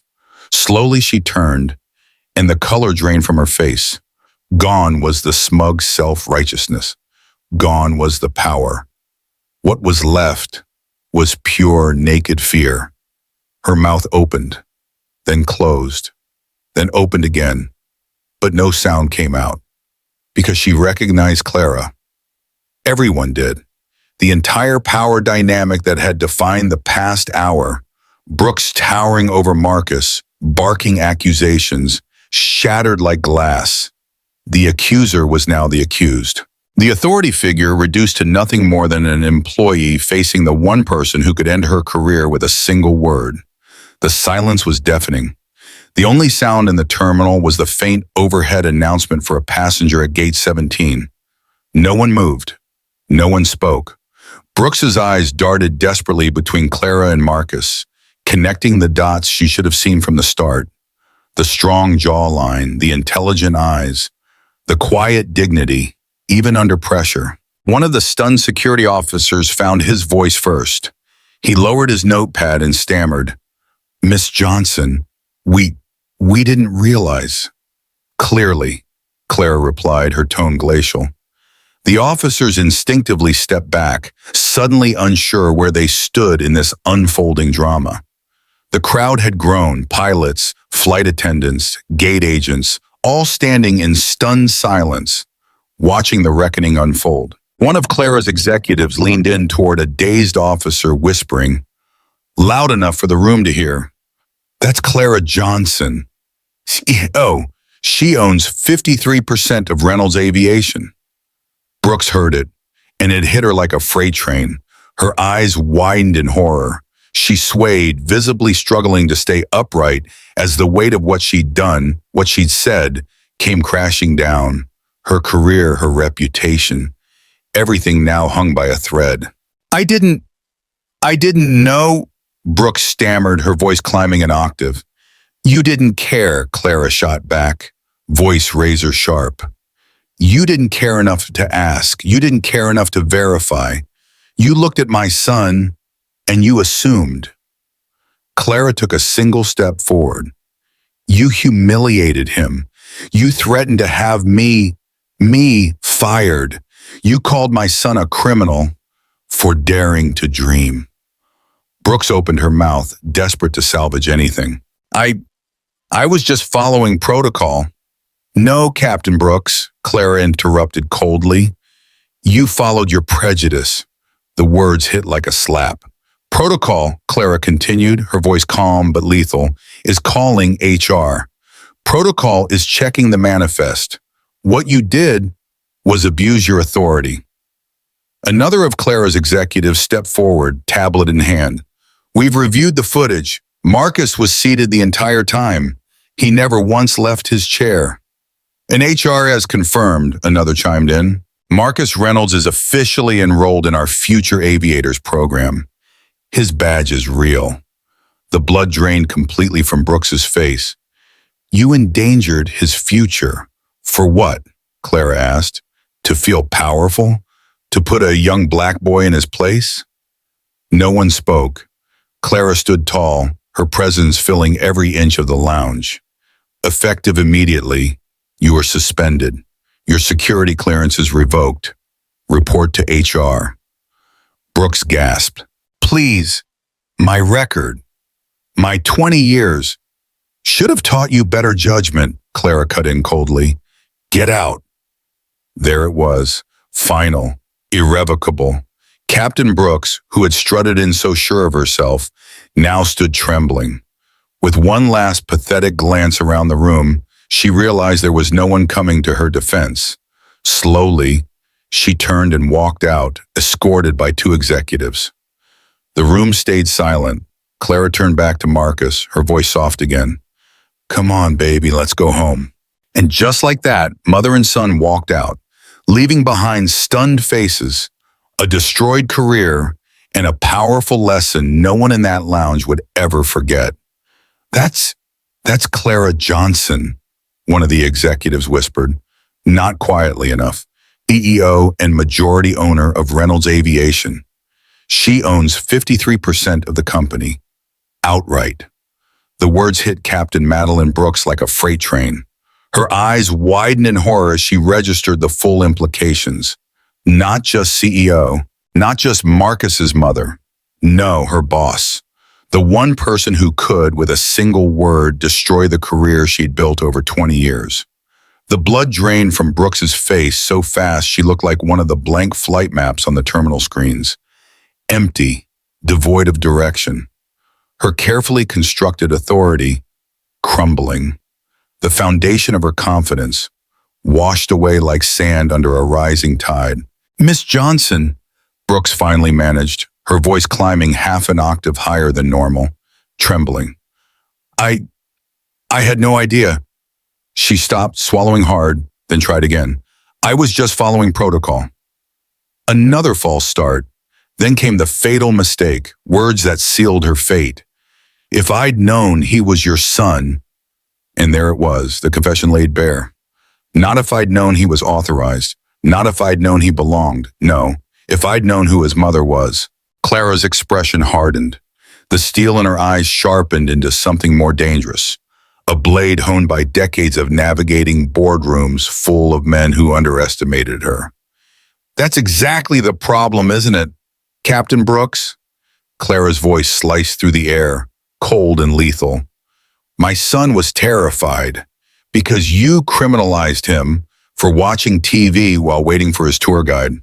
Slowly she turned, and the color drained from her face. Gone was the smug self-righteousness. Gone was the power. What was left was pure, naked fear. Her mouth opened, then closed, then opened again, but no sound came out, because she recognized Clara. Everyone did. The entire power dynamic that had defined the past hour, Brooks towering over Marcus, barking accusations, shattered like glass. The accuser was now the accused. The authority figure reduced to nothing more than an employee facing the one person who could end her career with a single word. The silence was deafening. The only sound in the terminal was the faint overhead announcement for a passenger at gate 17. No one moved. No one spoke. Brooks's eyes darted desperately between Clara and Marcus, connecting the dots she should have seen from the start. The strong jawline, the intelligent eyes, the quiet dignity, even under pressure. One of the stunned security officers found his voice first. He lowered his notepad and stammered, "Miss Johnson, we didn't realize." "Clearly," Clara replied, her tone glacial. The officers instinctively stepped back, suddenly unsure where they stood in this unfolding drama. The crowd had grown, pilots, flight attendants, gate agents, all standing in stunned silence, watching the reckoning unfold. One of Clara's executives leaned in toward a dazed officer, whispering, loud enough for the room to hear, "That's Clara Johnson. She owns 53% of Reynolds Aviation." Brooks heard it, and it hit her like a freight train. Her eyes widened in horror. She swayed, visibly struggling to stay upright as the weight of what she'd done, what she'd said, came crashing down. Her career, her reputation, everything now hung by a thread. I didn't know," Brooks stammered, her voice climbing an octave. "You didn't care," Clara shot back, voice razor sharp. "You didn't care enough to ask. You didn't care enough to verify. You looked at my son, and you assumed." Clara took a single step forward. "You humiliated him. You threatened to have me fired. You called my son a criminal for daring to dream." Brooks opened her mouth, desperate to salvage anything. I was just following protocol." "No, Captain Brooks," Clara interrupted coldly. "You followed your prejudice." The words hit like a slap. "Protocol," Clara continued, her voice calm but lethal, "is calling HR. Protocol is checking the manifest. What you did was abuse your authority." Another of Clara's executives stepped forward, tablet in hand. "We've reviewed the footage. Marcus was seated the entire time. He never once left his chair." "And HR has confirmed," another chimed in. "Marcus Reynolds is officially enrolled in our Future Aviators program. His badge is real." The blood drained completely from Brooks's face. "You endangered his future. For what?" Clara asked. "To feel powerful? To put a young black boy in his place?" No one spoke. Clara stood tall, her presence filling every inch of the lounge. "Effective immediately. You are suspended. Your security clearance is revoked. Report to HR." Brooks gasped. "Please, my record, my 20 years. Should have taught you better judgment," Clara cut in coldly. "Get out." There it was, final, irrevocable. Captain Brooks, who had strutted in so sure of herself, now stood trembling. With one last pathetic glance around the room, she realized there was no one coming to her defense. Slowly, she turned and walked out, escorted by two executives. The room stayed silent. Clara turned back to Marcus, her voice soft again. "Come on, baby, let's go home." And just like that, mother and son walked out, leaving behind stunned faces, a destroyed career, and a powerful lesson no one in that lounge would ever forget. That's Clara Johnson," one of the executives whispered, not quietly enough, CEO and majority owner of Reynolds Aviation. She owns 53% of the company, outright. The words hit Captain Madeline Brooks like a freight train. Her eyes widened in horror as she registered the full implications. Not just CEO, not just Marcus's mother. No, her boss. The one person who could, with a single word, destroy the career she'd built over 20 years. The blood drained from Brooks's face so fast she looked like one of the blank flight maps on the terminal screens. Empty, devoid of direction. Her carefully constructed authority crumbling. The foundation of her confidence washed away like sand under a rising tide. "Miss Johnson," Brooks finally managed, her voice climbing half an octave higher than normal, trembling. I had no idea." She stopped, swallowing hard, then tried again. "I was just following protocol." Another false start. Then came the fatal mistake, words that sealed her fate. "If I'd known he was your son," and there it was, the confession laid bare. Not if I'd known he was authorized, not if I'd known he belonged, no, if I'd known who his mother was. Clara's expression hardened. The steel in her eyes sharpened into something more dangerous. A blade honed by decades of navigating boardrooms full of men who underestimated her. "That's exactly the problem, isn't it, Captain Brooks?" Clara's voice sliced through the air, cold and lethal. "My son was terrified because you criminalized him for watching TV while waiting for his tour guide."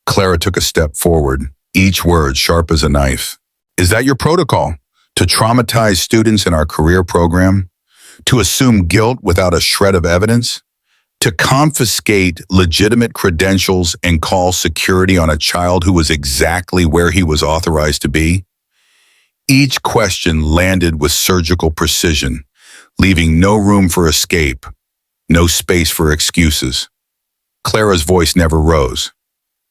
Clara took a step forward, each word sharp as a knife. "Is that your protocol? To traumatize students in our career program? To assume guilt without a shred of evidence? To confiscate legitimate credentials and call security on a child who was exactly where he was authorized to be?" Each question landed with surgical precision, leaving no room for escape, no space for excuses. Clara's voice never rose.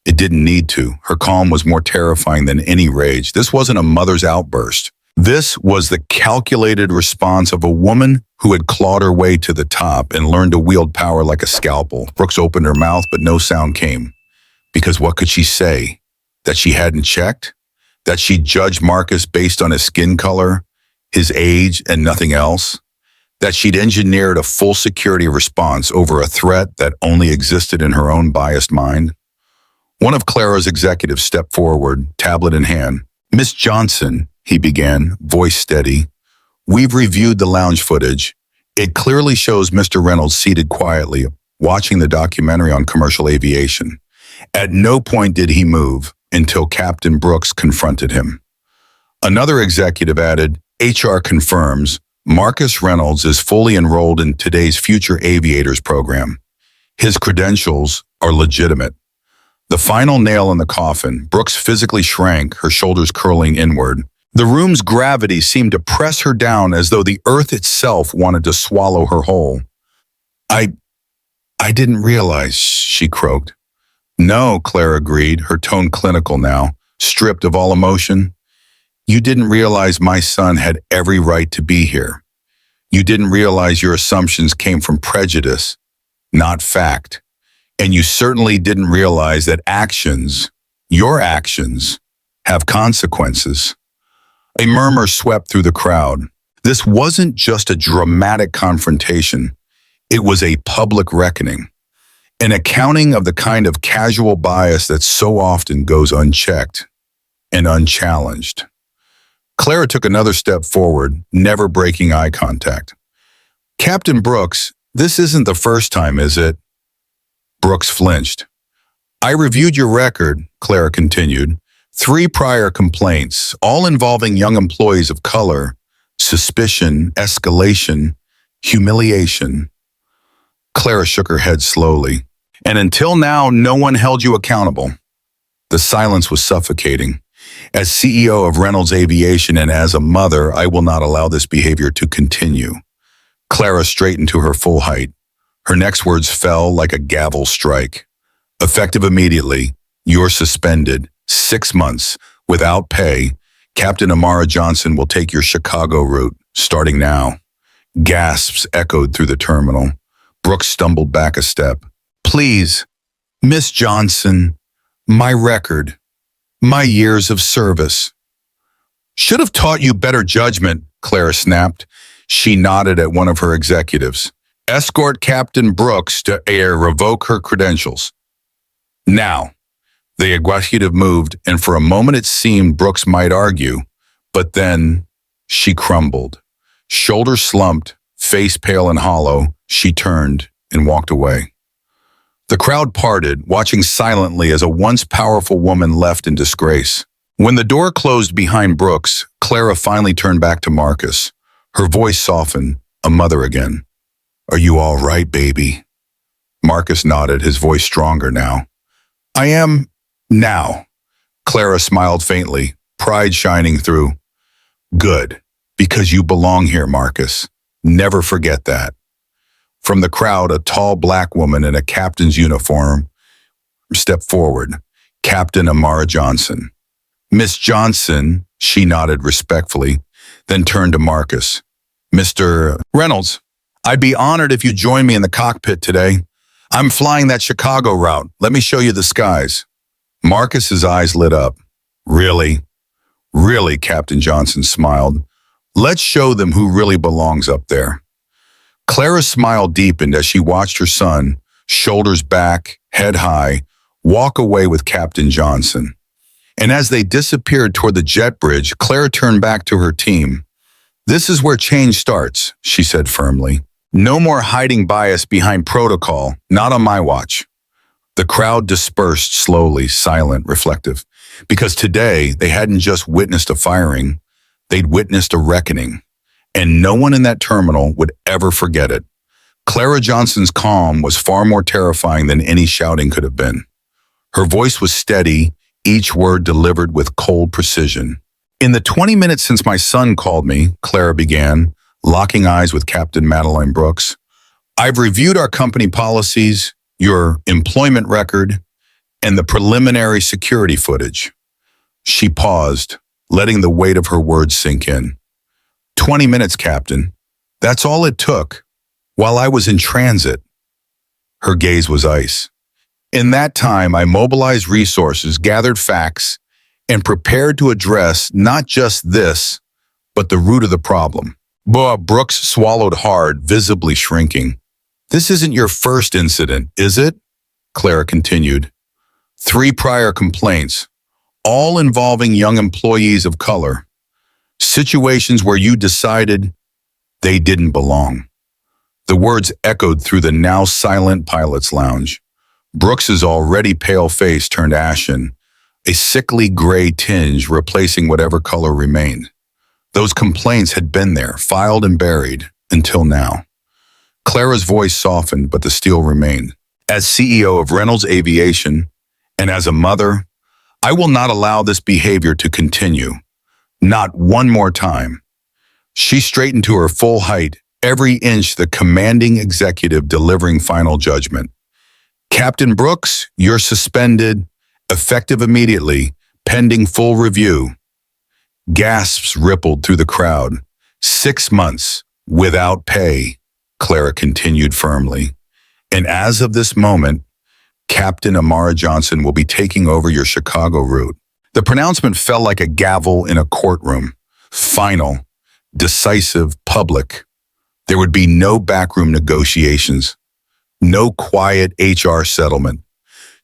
It didn't need to. Her calm was more terrifying than any rage. This wasn't a mother's outburst. This was the calculated response of a woman who had clawed her way to the top and learned to wield power like a scalpel. Brooks opened her mouth, but no sound came. Because what could she say? That she hadn't checked? That she judged Marcus based on his skin color, his age, and nothing else? That she'd engineered a full security response over a threat that only existed in her own biased mind? One of Clara's executives stepped forward, tablet in hand. "Miss Johnson," he began, voice steady, "we've reviewed the lounge footage. It clearly shows Mr. Reynolds seated quietly, watching the documentary on commercial aviation. At no point did he move until Captain Brooks confronted him." Another executive added, "HR confirms Marcus Reynolds is fully enrolled in today's Future Aviators program. His credentials are legitimate." The final nail in the coffin, Brooks physically shrank, her shoulders curling inward. The room's gravity seemed to press her down as though the earth itself wanted to swallow her whole. I didn't realize," she croaked. "No," Clara agreed, her tone clinical now, stripped of all emotion. "You didn't realize my son had every right to be here. You didn't realize your assumptions came from prejudice, not fact. And you certainly didn't realize that actions, your actions, have consequences." A murmur swept through the crowd. This wasn't just a dramatic confrontation. It was a public reckoning. An accounting of the kind of casual bias that so often goes unchecked and unchallenged. Clara took another step forward, never breaking eye contact. "Captain Brooks, this isn't the first time, is it?" Brooks flinched. "I reviewed your record," Clara continued. 3 prior complaints, all involving young employees of color, suspicion, escalation, humiliation." Clara shook her head slowly. "And until now, no one held you accountable." The silence was suffocating. "As CEO of Reynolds Aviation and as a mother, I will not allow this behavior to continue." Clara straightened to her full height. Her next words fell like a gavel strike. "Effective immediately, you're suspended. 6 months, without pay. Captain Amara Johnson will take your Chicago route, starting now." Gasps echoed through the terminal. Brooks stumbled back a step. "Please, Miss Johnson, my record, my years of service." "Should have taught you better judgment," Clara snapped. She nodded at one of her executives. "Escort Captain Brooks to air, revoke her credentials." Now, The executive moved, and for a moment it seemed Brooks might argue, but then she crumbled. Shoulders slumped, face pale and hollow, she turned and walked away. The crowd parted, watching silently as a once powerful woman left in disgrace. When the door closed behind Brooks, Clara finally turned back to Marcus. Her voice softened, a mother again. "Are you all right, baby?" Marcus nodded, his voice stronger now. "I am now." Clara smiled faintly, pride shining through. "Good, because you belong here, Marcus. Never forget that." From the crowd, a tall black woman in a captain's uniform stepped forward, Captain Amara Johnson. "Miss Johnson," she nodded respectfully, then turned to Marcus. "Mr. Reynolds, I'd be honored if you joined me in the cockpit today. I'm flying that Chicago route. Let me show you the skies." Marcus's eyes lit up. "Really? Really?" Captain Johnson smiled. "Let's show them who really belongs up there." Clara's smile deepened as she watched her son, shoulders back, head high, walk away with Captain Johnson. And as they disappeared toward the jet bridge, Clara turned back to her team. "This is where change starts," she said firmly. "No more hiding bias behind protocol, not on my watch." The crowd dispersed slowly, silent, reflective, because today they hadn't just witnessed a firing, they'd witnessed a reckoning. And no one in that terminal would ever forget it. Clara Johnson's calm was far more terrifying than any shouting could have been. Her voice was steady, each word delivered with cold precision. "In the 20 minutes since my son called me," Clara began, locking eyes with Captain Madeline Brooks, "I've reviewed our company policies, your employment record, and the preliminary security footage." She paused, letting the weight of her words sink in. 20 minutes, Captain. That's all it took, while I was in transit." Her gaze was ice. "In that time, I mobilized resources, gathered facts, and prepared to address not just this, but the root of the problem." Brooks swallowed hard, visibly shrinking. "This isn't your first incident, is it?" Clara continued. 3 prior complaints, all involving young employees of color. Situations where you decided they didn't belong." The words echoed through the now silent pilot's lounge. Brooks's already pale face turned ashen, a sickly gray tinge replacing whatever color remained. Those complaints had been there, filed and buried, until now. Clara's voice softened, but the steel remained. "As CEO of Reynolds Aviation, and as a mother, I will not allow this behavior to continue. Not one more time." She straightened to her full height, every inch the commanding executive delivering final judgment. "Captain Brooks, you're suspended, effective immediately, pending full review." Gasps rippled through the crowd. 6 months, without pay, Clara continued firmly. "And as of this moment, Captain Amara Johnson will be taking over your Chicago route." The pronouncement fell like a gavel in a courtroom. Final, decisive, public. There would be no backroom negotiations, no quiet HR settlement,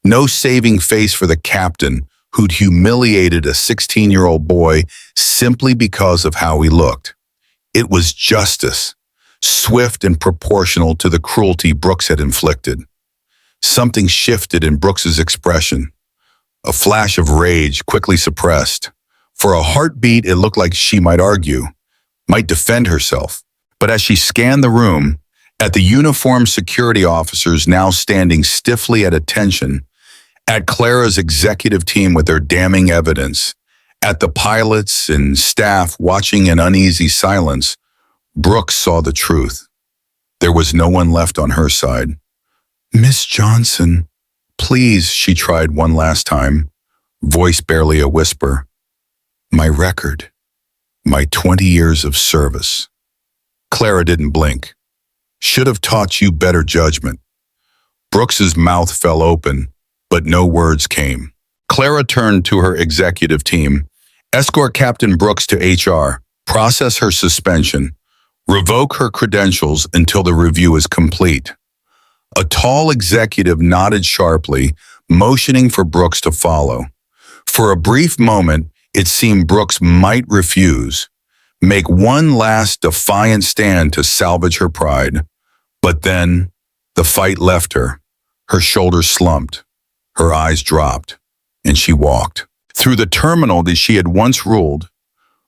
no saving face for the captain who'd humiliated a 16-year-old boy simply because of how he looked. It was justice, swift and proportional to the cruelty Brooks had inflicted. Something shifted in Brooks's expression. A flash of rage quickly suppressed. For a heartbeat, it looked like she might argue, might defend herself. But as she scanned the room, at the uniformed security officers now standing stiffly at attention, at Clara's executive team with their damning evidence, at the pilots and staff watching in uneasy silence, Brooks saw the truth. There was no one left on her side. "Miss Johnson, please," she tried one last time, voice barely a whisper. "My record, my 20 years of service." Clara didn't blink. "Should have taught you better judgment." Brooks's mouth fell open, but no words came. Clara turned to her executive team. "Escort Captain Brooks to HR, process her suspension, revoke her credentials until the review is complete." A tall executive nodded sharply, motioning for Brooks to follow. For a brief moment, it seemed Brooks might refuse, make one last defiant stand to salvage her pride. But then, the fight left her. Her shoulders slumped, her eyes dropped, and she walked. Through the terminal that she had once ruled,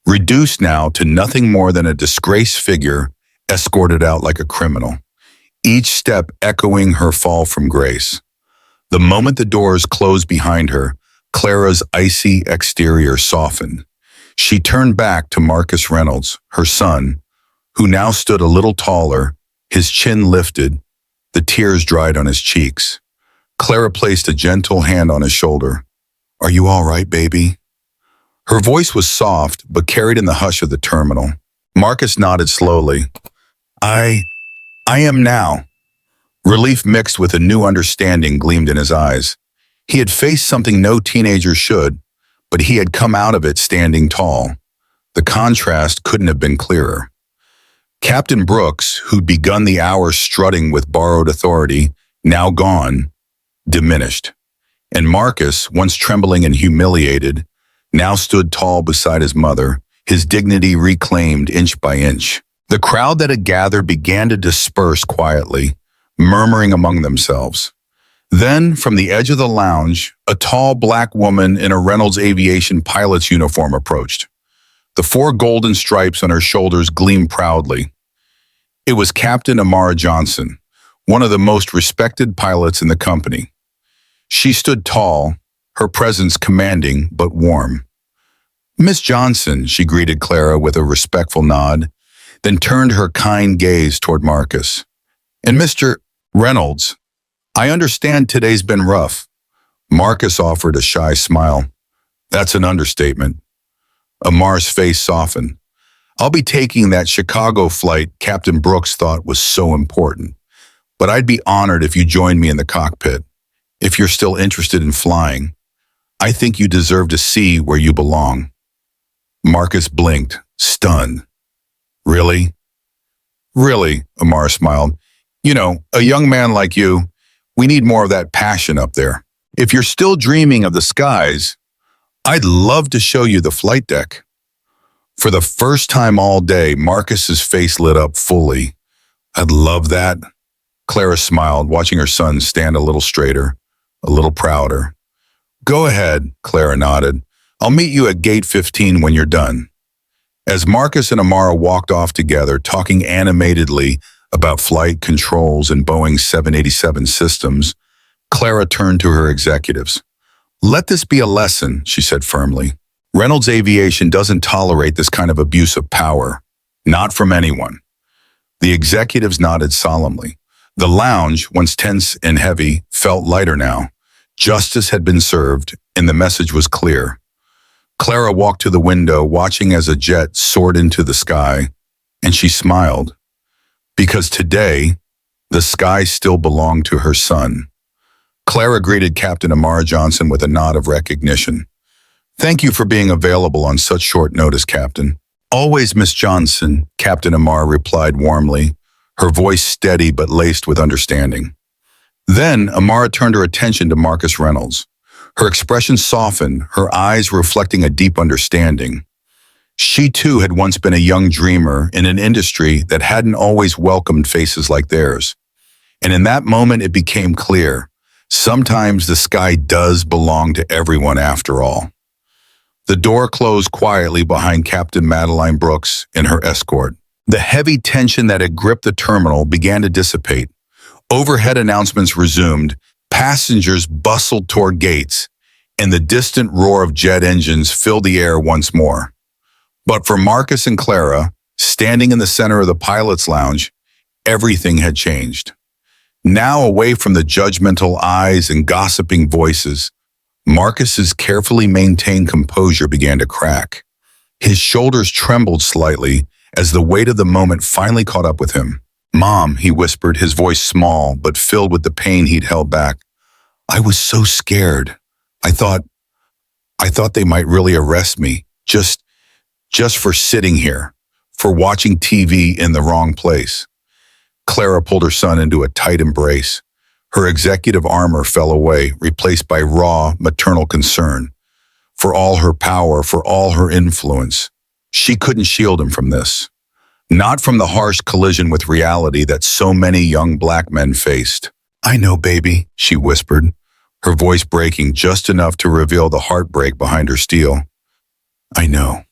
reduced now to nothing more than a disgraced figure escorted out like a criminal, each step echoing her fall from grace. The moment the doors closed behind her, Clara's icy exterior softened. She turned back to Marcus Reynolds, her son, who now stood a little taller, his chin lifted, the tears dried on his cheeks. Clara placed a gentle hand on his shoulder. "Are you all right, baby?" Her voice was soft, but carried in the hush of the terminal. Marcus nodded slowly. I am now." Relief mixed with a new understanding gleamed in his eyes. He had faced something no teenager should, but he had come out of it standing tall. The contrast couldn't have been clearer. Captain Brooks, who'd begun the hour strutting with borrowed authority, now gone, diminished. And Marcus, once trembling and humiliated, now stood tall beside his mother, his dignity reclaimed inch by inch. The crowd that had gathered began to disperse quietly, murmuring among themselves. Then, from the edge of the lounge, a tall black woman in a Reynolds Aviation pilot's uniform approached. The 4 golden stripes on her shoulders gleamed proudly. It was Captain Amara Johnson, one of the most respected pilots in the company. She stood tall, her presence commanding but warm. "Miss Johnson," she greeted Clara with a respectful nod, then turned her kind gaze toward Marcus. "And Mr. Reynolds, I understand today's been rough." Marcus offered a shy smile. "That's an understatement." Amar's face softened. "I'll be taking that Chicago flight Captain Brooks thought was so important, but I'd be honored if you joined me in the cockpit. If you're still interested in flying, I think you deserve to see where you belong." Marcus blinked, stunned. "Really?" "Really," Amar smiled. "You know, a young man like you, we need more of that passion up there. If you're still dreaming of the skies, I'd love to show you the flight deck." For the first time all day, Marcus's face lit up fully. "I'd love that." Clara smiled, watching her son stand a little straighter, a little prouder. "Go ahead," Clara nodded. "I'll meet you at gate 15 when you're done." As Marcus and Amara walked off together, talking animatedly about flight controls and Boeing 787 systems, Clara turned to her executives. "Let this be a lesson," she said firmly. "Reynolds Aviation doesn't tolerate this kind of abuse of power. Not from anyone." The executives nodded solemnly. The lounge, once tense and heavy, felt lighter now. Justice had been served, and the message was clear. Clara walked to the window, watching as a jet soared into the sky, and she smiled. Because today, the sky still belonged to her son. Clara greeted Captain Amara Johnson with a nod of recognition. "Thank you for being available on such short notice, Captain." "Always, Miss Johnson," Captain Amara replied warmly, her voice steady but laced with understanding. Then Amara turned her attention to Marcus Reynolds. Her expression softened, her eyes reflecting a deep understanding. She too had once been a young dreamer in an industry that hadn't always welcomed faces like theirs. And in that moment it became clear, sometimes the sky does belong to everyone after all. The door closed quietly behind Captain Madeline Brooks and her escort. The heavy tension that had gripped the terminal began to dissipate. Overhead announcements resumed, passengers bustled toward gates, and the distant roar of jet engines filled the air once more. But for Marcus and Clara, standing in the center of the pilot's lounge, everything had changed. Now away from the judgmental eyes and gossiping voices, Marcus's carefully maintained composure began to crack. His shoulders trembled slightly as the weight of the moment finally caught up with him. "Mom," he whispered, his voice small but filled with the pain he'd held back. "I was so scared. I thought they might really arrest me, just for sitting here, for watching TV in the wrong place." Clara pulled her son into a tight embrace. Her executive armor fell away, replaced by raw, maternal concern. For all her power, for all her influence, she couldn't shield him from this. Not from the harsh collision with reality that so many young black men faced. "I know, baby," she whispered, her voice breaking just enough to reveal the heartbreak behind her steel. "I know."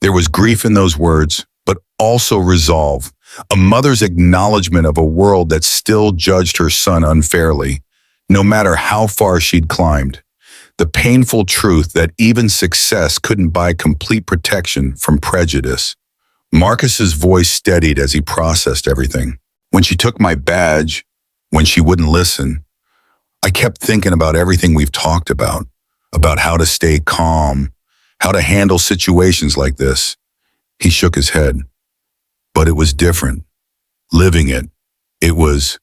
There was grief in those words, but also resolve, a mother's acknowledgement of a world that still judged her son unfairly, no matter how far she'd climbed. The painful truth that even success couldn't buy complete protection from prejudice. Marcus's voice steadied as he processed everything. "When she took my badge, when she wouldn't listen, I kept thinking about everything we've talked about how to stay calm, how to handle situations like this." He shook his head. But it was different. Living it, it was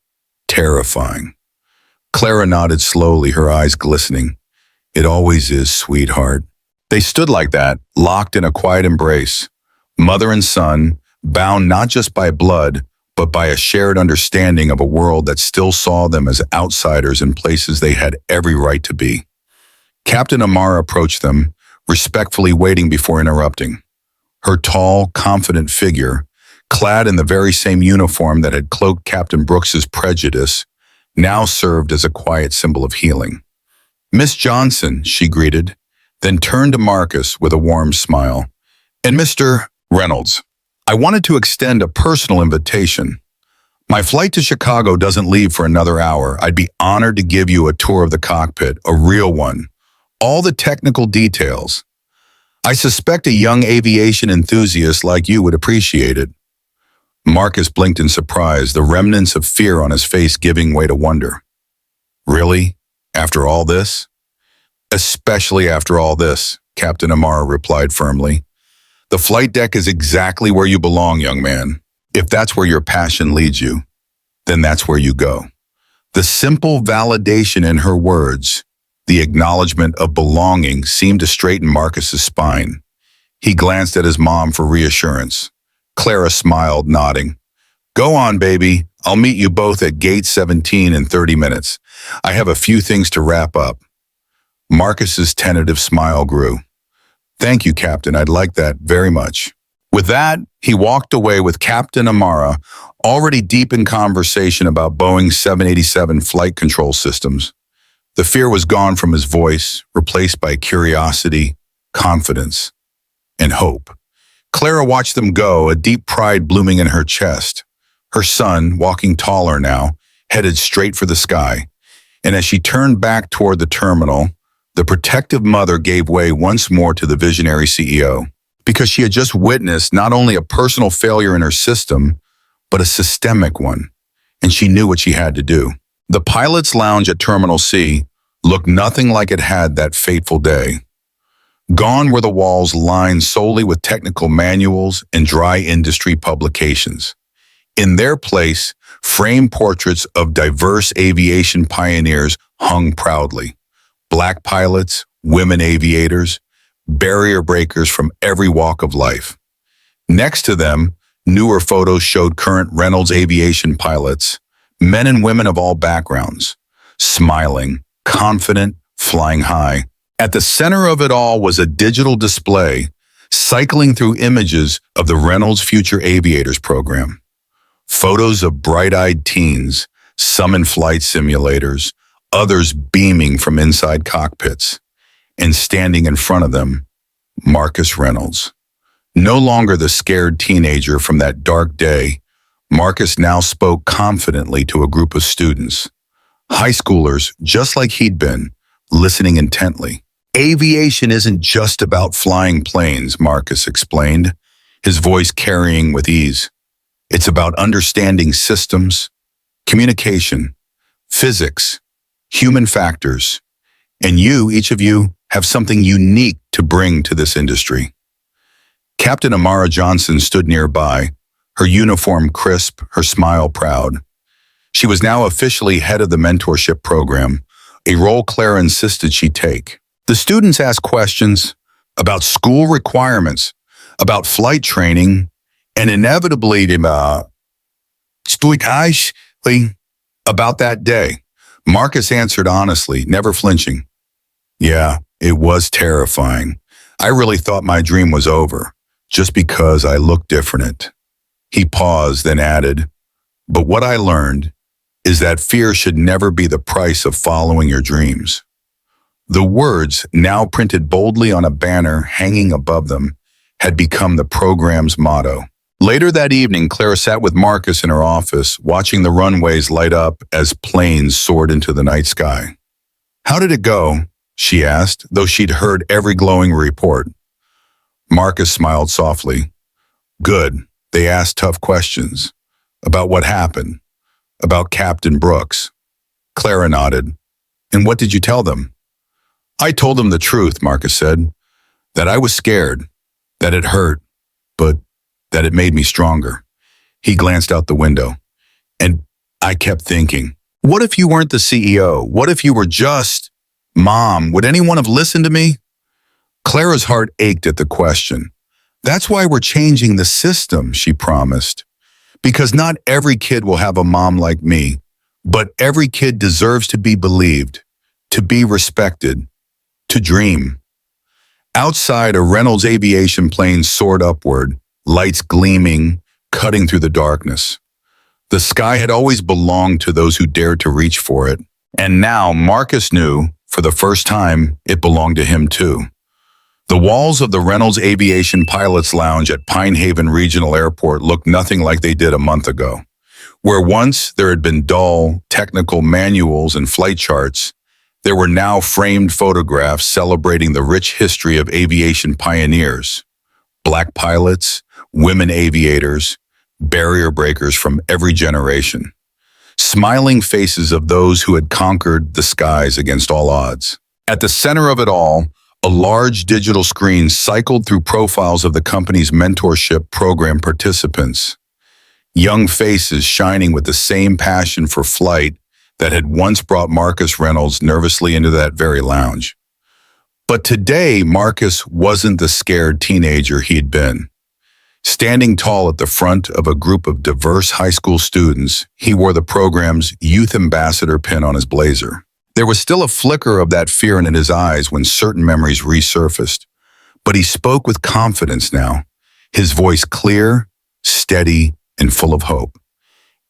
terrifying. Clara nodded slowly, her eyes glistening. "It always is, sweetheart." They stood like that, locked in a quiet embrace. Mother and son, bound not just by blood, but by a shared understanding of a world that still saw them as outsiders in places they had every right to be. Captain Amara approached them, respectfully waiting before interrupting. Her tall, confident figure, clad in the very same uniform that had cloaked Captain Brooks's prejudice, now served as a quiet symbol of healing. "Miss Johnson," she greeted, then turned to Marcus with a warm smile. "And Mr. Reynolds, I wanted to extend a personal invitation. My flight to Chicago doesn't leave for another hour. I'd be honored to give you a tour of the cockpit, a real one. All the technical details. I suspect a young aviation enthusiast like you would appreciate it." Marcus blinked in surprise, the remnants of fear on his face giving way to wonder. "Really? After all this?" "Especially after all this," Captain Amara replied firmly. "The flight deck is exactly where you belong, young man. If that's where your passion leads you, then that's where you go." The simple validation in her words, the acknowledgement of belonging, seemed to straighten Marcus's spine. He glanced at his mom for reassurance. Clara smiled, nodding. "Go on, baby. I'll meet you both at gate 17 in 30 minutes. I have a few things to wrap up." Marcus's tentative smile grew. "Thank you, Captain. I'd like that very much." With that, he walked away with Captain Amara, already deep in conversation about Boeing 787 flight control systems. The fear was gone from his voice, replaced by curiosity, confidence, and hope. Clara watched them go, a deep pride blooming in her chest. Her son, walking taller now, headed straight for the sky. And as she turned back toward the terminal, the protective mother gave way once more to the visionary CEO, because she had just witnessed not only a personal failure in her system, but a systemic one, and she knew what she had to do. The pilot's lounge at Terminal C looked nothing like it had that fateful day. Gone were the walls lined solely with technical manuals and dry industry publications. In their place, framed portraits of diverse aviation pioneers hung proudly. Black pilots, women aviators, barrier breakers from every walk of life. Next to them, newer photos showed current Reynolds aviation pilots, men and women of all backgrounds, smiling, confident, flying high. At the center of it all was a digital display, cycling through images of the Reynolds Future Aviators program. Photos of bright-eyed teens, some in flight simulators, others beaming from inside cockpits. And standing in front of them, Marcus Reynolds. No longer the scared teenager from that dark day, Marcus now spoke confidently to a group of students. High schoolers, just like he'd been, listening intently. "Aviation isn't just about flying planes," Marcus explained, his voice carrying with ease. "It's about understanding systems, communication, physics, human factors. And you, each of you, have something unique to bring to this industry." Captain Amara Johnson stood nearby, her uniform crisp, her smile proud. She was now officially head of the mentorship program, a role Clara insisted she take. The students asked questions about school requirements, about flight training, and inevitably about that day. Marcus answered honestly, never flinching. Yeah, it was terrifying. I really thought my dream was over, just because I looked different. He paused, then added, but what I learned is that fear should never be the price of following your dreams. The words, now printed boldly on a banner hanging above them, had become the program's motto. Later that evening, Clara sat with Marcus in her office, watching the runways light up as planes soared into the night sky. How did it go? She asked, though she'd heard every glowing report. Marcus smiled softly. Good. They asked tough questions. About what happened. About Captain Brooks. Clara nodded. And what did you tell them? I told them the truth, Marcus said. That I was scared. That it hurt. But that it made me stronger. He glanced out the window. And I kept thinking, what if you weren't the CEO? What if you were just... Mom, would anyone have listened to me? Clara's heart ached at the question. That's why we're changing the system, she promised. Because not every kid will have a mom like me, but every kid deserves to be believed, to be respected, to dream. Outside, a Reynolds aviation plane soared upward, lights gleaming, cutting through the darkness. The sky had always belonged to those who dared to reach for it, and now Marcus knew, for the first time, it belonged to him too. The walls of the Reynolds Aviation Pilots Lounge at Pine Haven Regional Airport looked nothing like they did a month ago. Where once there had been dull, technical manuals and flight charts, there were now framed photographs celebrating the rich history of aviation pioneers. Black pilots, women aviators, barrier breakers from every generation. Smiling faces of those who had conquered the skies against all odds. At the center of it all, a large digital screen cycled through profiles of the company's mentorship program participants. Young faces shining with the same passion for flight that had once brought Marcus Reynolds nervously into that very lounge. But today, Marcus wasn't the scared teenager he'd been. Standing tall at the front of a group of diverse high school students, he wore the program's Youth Ambassador pin on his blazer. There was still a flicker of that fear in his eyes when certain memories resurfaced, but he spoke with confidence now, his voice clear, steady, and full of hope.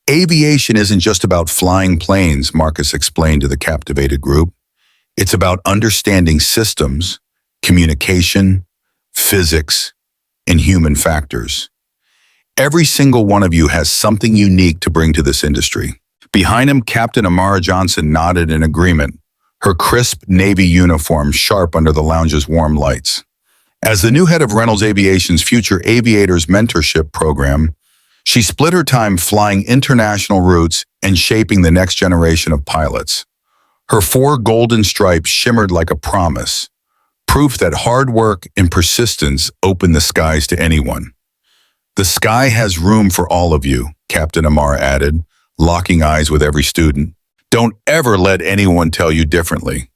Aviation isn't just about flying planes, Marcus explained to the captivated group. It's about understanding systems, communication, physics, and human factors. Every single one of you has something unique to bring to this industry. Behind him, Captain Amara Johnson nodded in agreement, her crisp Navy uniform sharp under the lounge's warm lights. As the new head of Reynolds Aviation's Future Aviators Mentorship Program, she split her time flying international routes and shaping the next generation of pilots. Her 4 golden stripes shimmered like a promise, proof that hard work and persistence open the skies to anyone. The sky has room for all of you, Captain Amar added, locking eyes with every student. Don't ever let anyone tell you differently.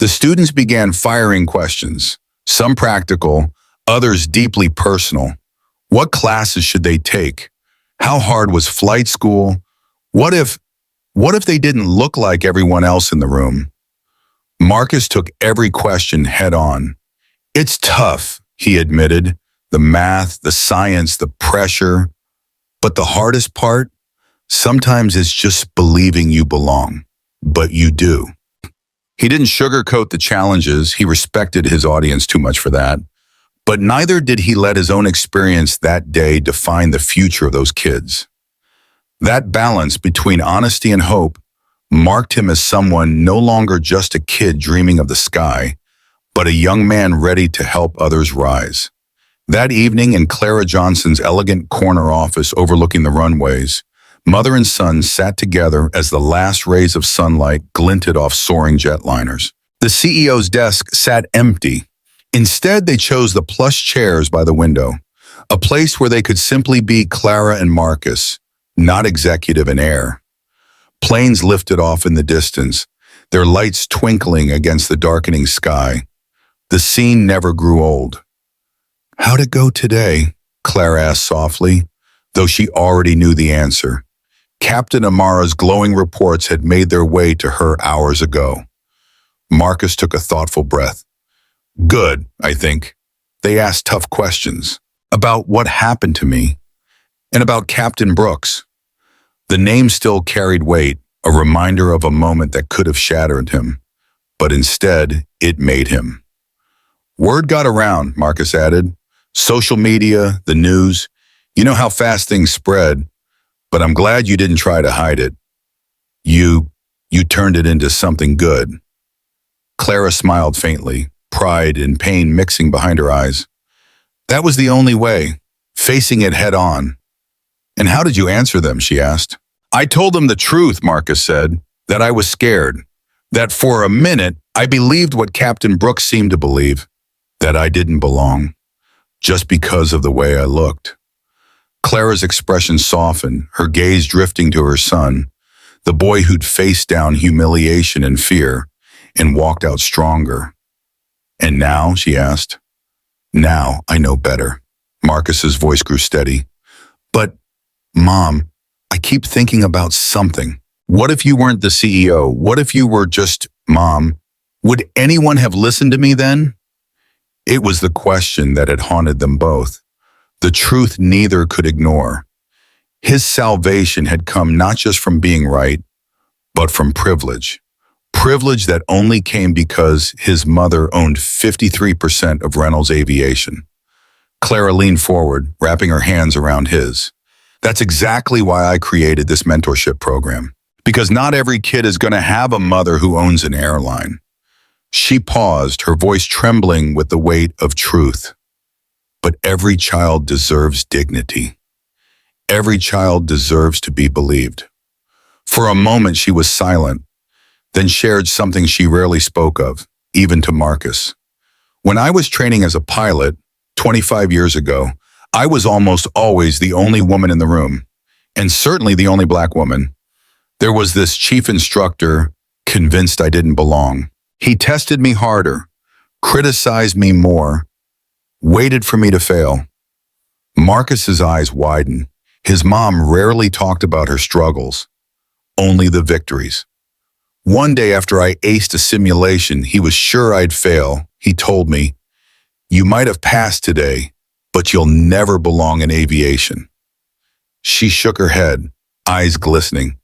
The students began firing questions, some practical, others deeply personal. What classes should they take? How hard was flight school? What if they didn't look like everyone else in the room? Marcus took every question head on. It's tough, he admitted. The math, the science, the pressure. But the hardest part? Sometimes it's just believing you belong. But you do. He didn't sugarcoat the challenges. He respected his audience too much for that. But neither did he let his own experience that day define the future of those kids. That balance between honesty and hope marked him as someone no longer just a kid dreaming of the sky, but a young man ready to help others rise. That evening in Clara Johnson's elegant corner office overlooking the runways, mother and son sat together as the last rays of sunlight glinted off soaring jetliners. The CEO's desk sat empty. Instead, they chose the plush chairs by the window, a place where they could simply be Clara and Marcus, not executive and heir. Planes lifted off in the distance, their lights twinkling against the darkening sky. The scene never grew old. How'd it go today? Clara asked softly, though she already knew the answer. Captain Amara's glowing reports had made their way to her hours ago. Marcus took a thoughtful breath. Good, I think. They asked tough questions about what happened to me and about Captain Brooks. The name still carried weight, a reminder of a moment that could have shattered him, but instead it made him. Word got around, Marcus added. Social media, the news, you know how fast things spread, but I'm glad you didn't try to hide it. You turned it into something good. Clara smiled faintly, pride and pain mixing behind her eyes. That was the only way, facing it head on. And how did you answer them, she asked. I told them the truth, Marcus said, that I was scared, that for a minute I believed what Captain Brooks seemed to believe, that I didn't belong, just because of the way I looked. Clara's expression softened, her gaze drifting to her son, the boy who'd faced down humiliation and fear and walked out stronger. And now, she asked. Now I know better. Marcus's voice grew steady. But, Mom, I keep thinking about something. What if you weren't the CEO? What if you were just Mom? Would anyone have listened to me then? It was the question that had haunted them both, the truth neither could ignore. His salvation had come not just from being right, but from privilege. Privilege that only came because his mother owned 53% of Reynolds Aviation. Clara leaned forward, wrapping her hands around his. That's exactly why I created this mentorship program. Because not every kid is going to have a mother who owns an airline. She paused, her voice trembling with the weight of truth. But every child deserves dignity. Every child deserves to be believed. For a moment she was silent, then shared something she rarely spoke of, even to Marcus. When I was training as a pilot, 25 years ago, I was almost always the only woman in the room, and certainly the only black woman. There was this chief instructor, convinced I didn't belong. He tested me harder, criticized me more, waited for me to fail. Marcus's eyes widened. His mom rarely talked about her struggles, only the victories. One day after I aced a simulation he was sure I'd fail, he told me, "You might have passed today, but you'll never belong in aviation." She shook her head, eyes glistening.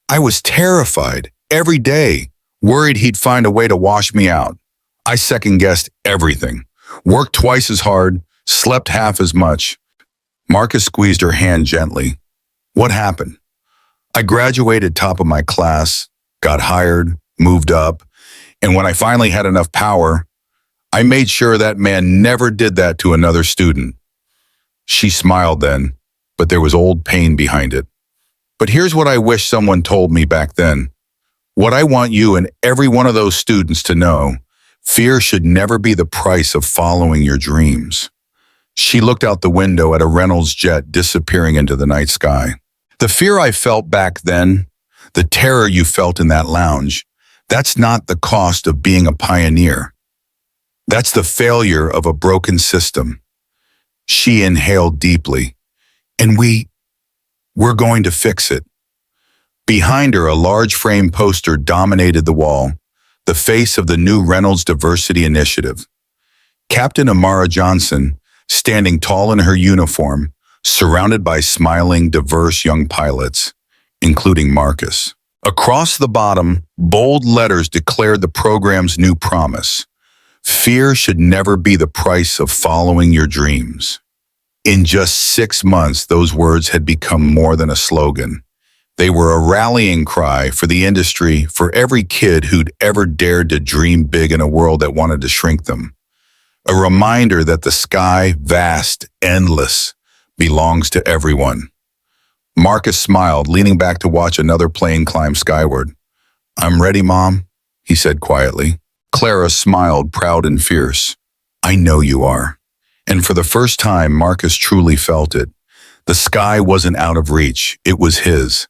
I was terrified every day, worried he'd find a way to wash me out. I second-guessed everything, worked twice as hard, slept half as much. Marcus squeezed her hand gently. What happened? I graduated top of my class, got hired, moved up, and when I finally had enough power, I made sure that man never did that to another student. She smiled then, but there was old pain behind it. But here's what I wish someone told me back then. What I want you and every one of those students to know, fear should never be the price of following your dreams. She looked out the window at a Reynolds jet disappearing into the night sky. The fear I felt back then, the terror you felt in that lounge, that's not the cost of being a pioneer. That's the failure of a broken system. She inhaled deeply. And we're going to fix it. Behind her, a large frame poster dominated the wall, the face of the new Reynolds Diversity Initiative. Captain Amara Johnson, standing tall in her uniform, surrounded by smiling, diverse young pilots, including Marcus. Across the bottom, bold letters declared the program's new promise. Fear should never be the price of following your dreams. In just 6 months, those words had become more than a slogan. They were a rallying cry for the industry, for every kid who'd ever dared to dream big in a world that wanted to shrink them. A reminder that the sky, vast, endless, belongs to everyone. Marcus smiled, leaning back to watch another plane climb skyward. I'm ready, Mom, he said quietly. Clara smiled, proud and fierce. I know you are. And for the first time, Marcus truly felt it. The sky wasn't out of reach, it was his.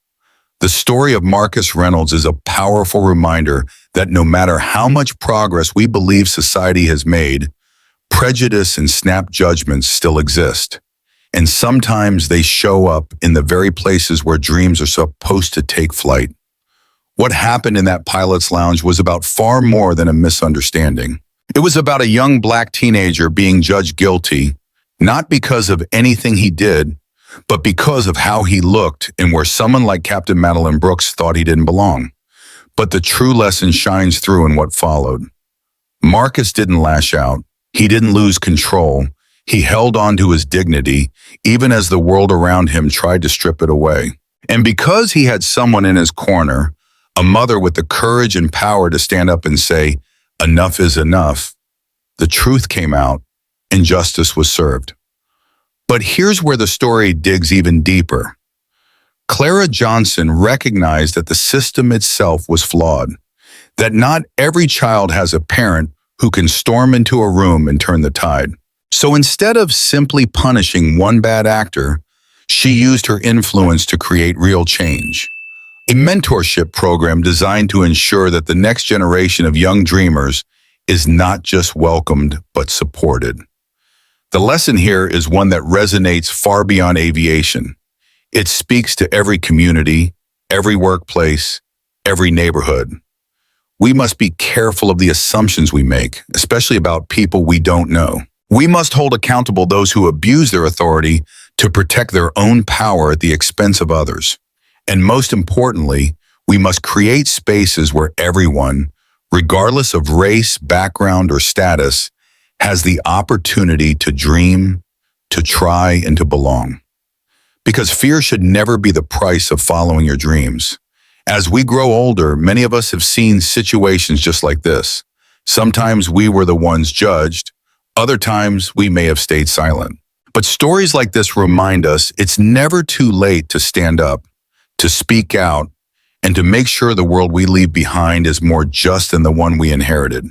The story of Marcus Reynolds is a powerful reminder that no matter how much progress we believe society has made, prejudice and snap judgments still exist. And sometimes they show up in the very places where dreams are supposed to take flight. What happened in that pilot's lounge was about far more than a misunderstanding. It was about a young black teenager being judged guilty, not because of anything he did, but because of how he looked and where someone like Captain Madeline Brooks thought he didn't belong. But the true lesson shines through in what followed. Marcus didn't lash out. He didn't lose control. He held on to his dignity, even as the world around him tried to strip it away. And because he had someone in his corner, a mother with the courage and power to stand up and say, "Enough is enough," the truth came out and justice was served. But here's where the story digs even deeper. Clara Johnson recognized that the system itself was flawed, that not every child has a parent who can storm into a room and turn the tide. So instead of simply punishing one bad actor, she used her influence to create real change. A mentorship program designed to ensure that the next generation of young dreamers is not just welcomed, but supported. The lesson here is one that resonates far beyond aviation. It speaks to every community, every workplace, every neighborhood. We must be careful of the assumptions we make, especially about people we don't know. We must hold accountable those who abuse their authority to protect their own power at the expense of others. And most importantly, we must create spaces where everyone, regardless of race, background, or status, has the opportunity to dream, to try, and to belong. Because fear should never be the price of following your dreams. As we grow older, many of us have seen situations just like this. Sometimes we were the ones judged. Other times we may have stayed silent. But stories like this remind us it's never too late to stand up, to speak out, and to make sure the world we leave behind is more just than the one we inherited.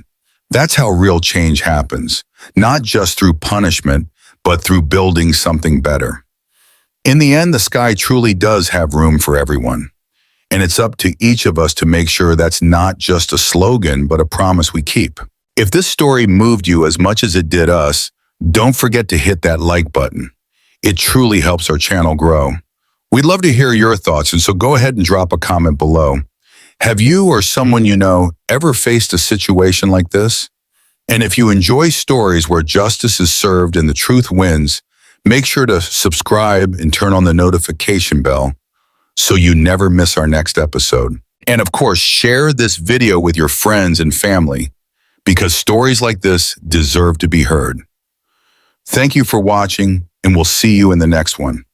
That's how real change happens, not just through punishment, but through building something better. In the end, the sky truly does have room for everyone. And it's up to each of us to make sure that's not just a slogan, but a promise we keep. If this story moved you as much as it did us, don't forget to hit that like button. It truly helps our channel grow. We'd love to hear your thoughts, and so go ahead and drop a comment below. Have you or someone you know ever faced a situation like this? And if you enjoy stories where justice is served and the truth wins, make sure to subscribe and turn on the notification bell so you never miss our next episode. And of course, share this video with your friends and family because stories like this deserve to be heard. Thank you for watching, and we'll see you in the next one.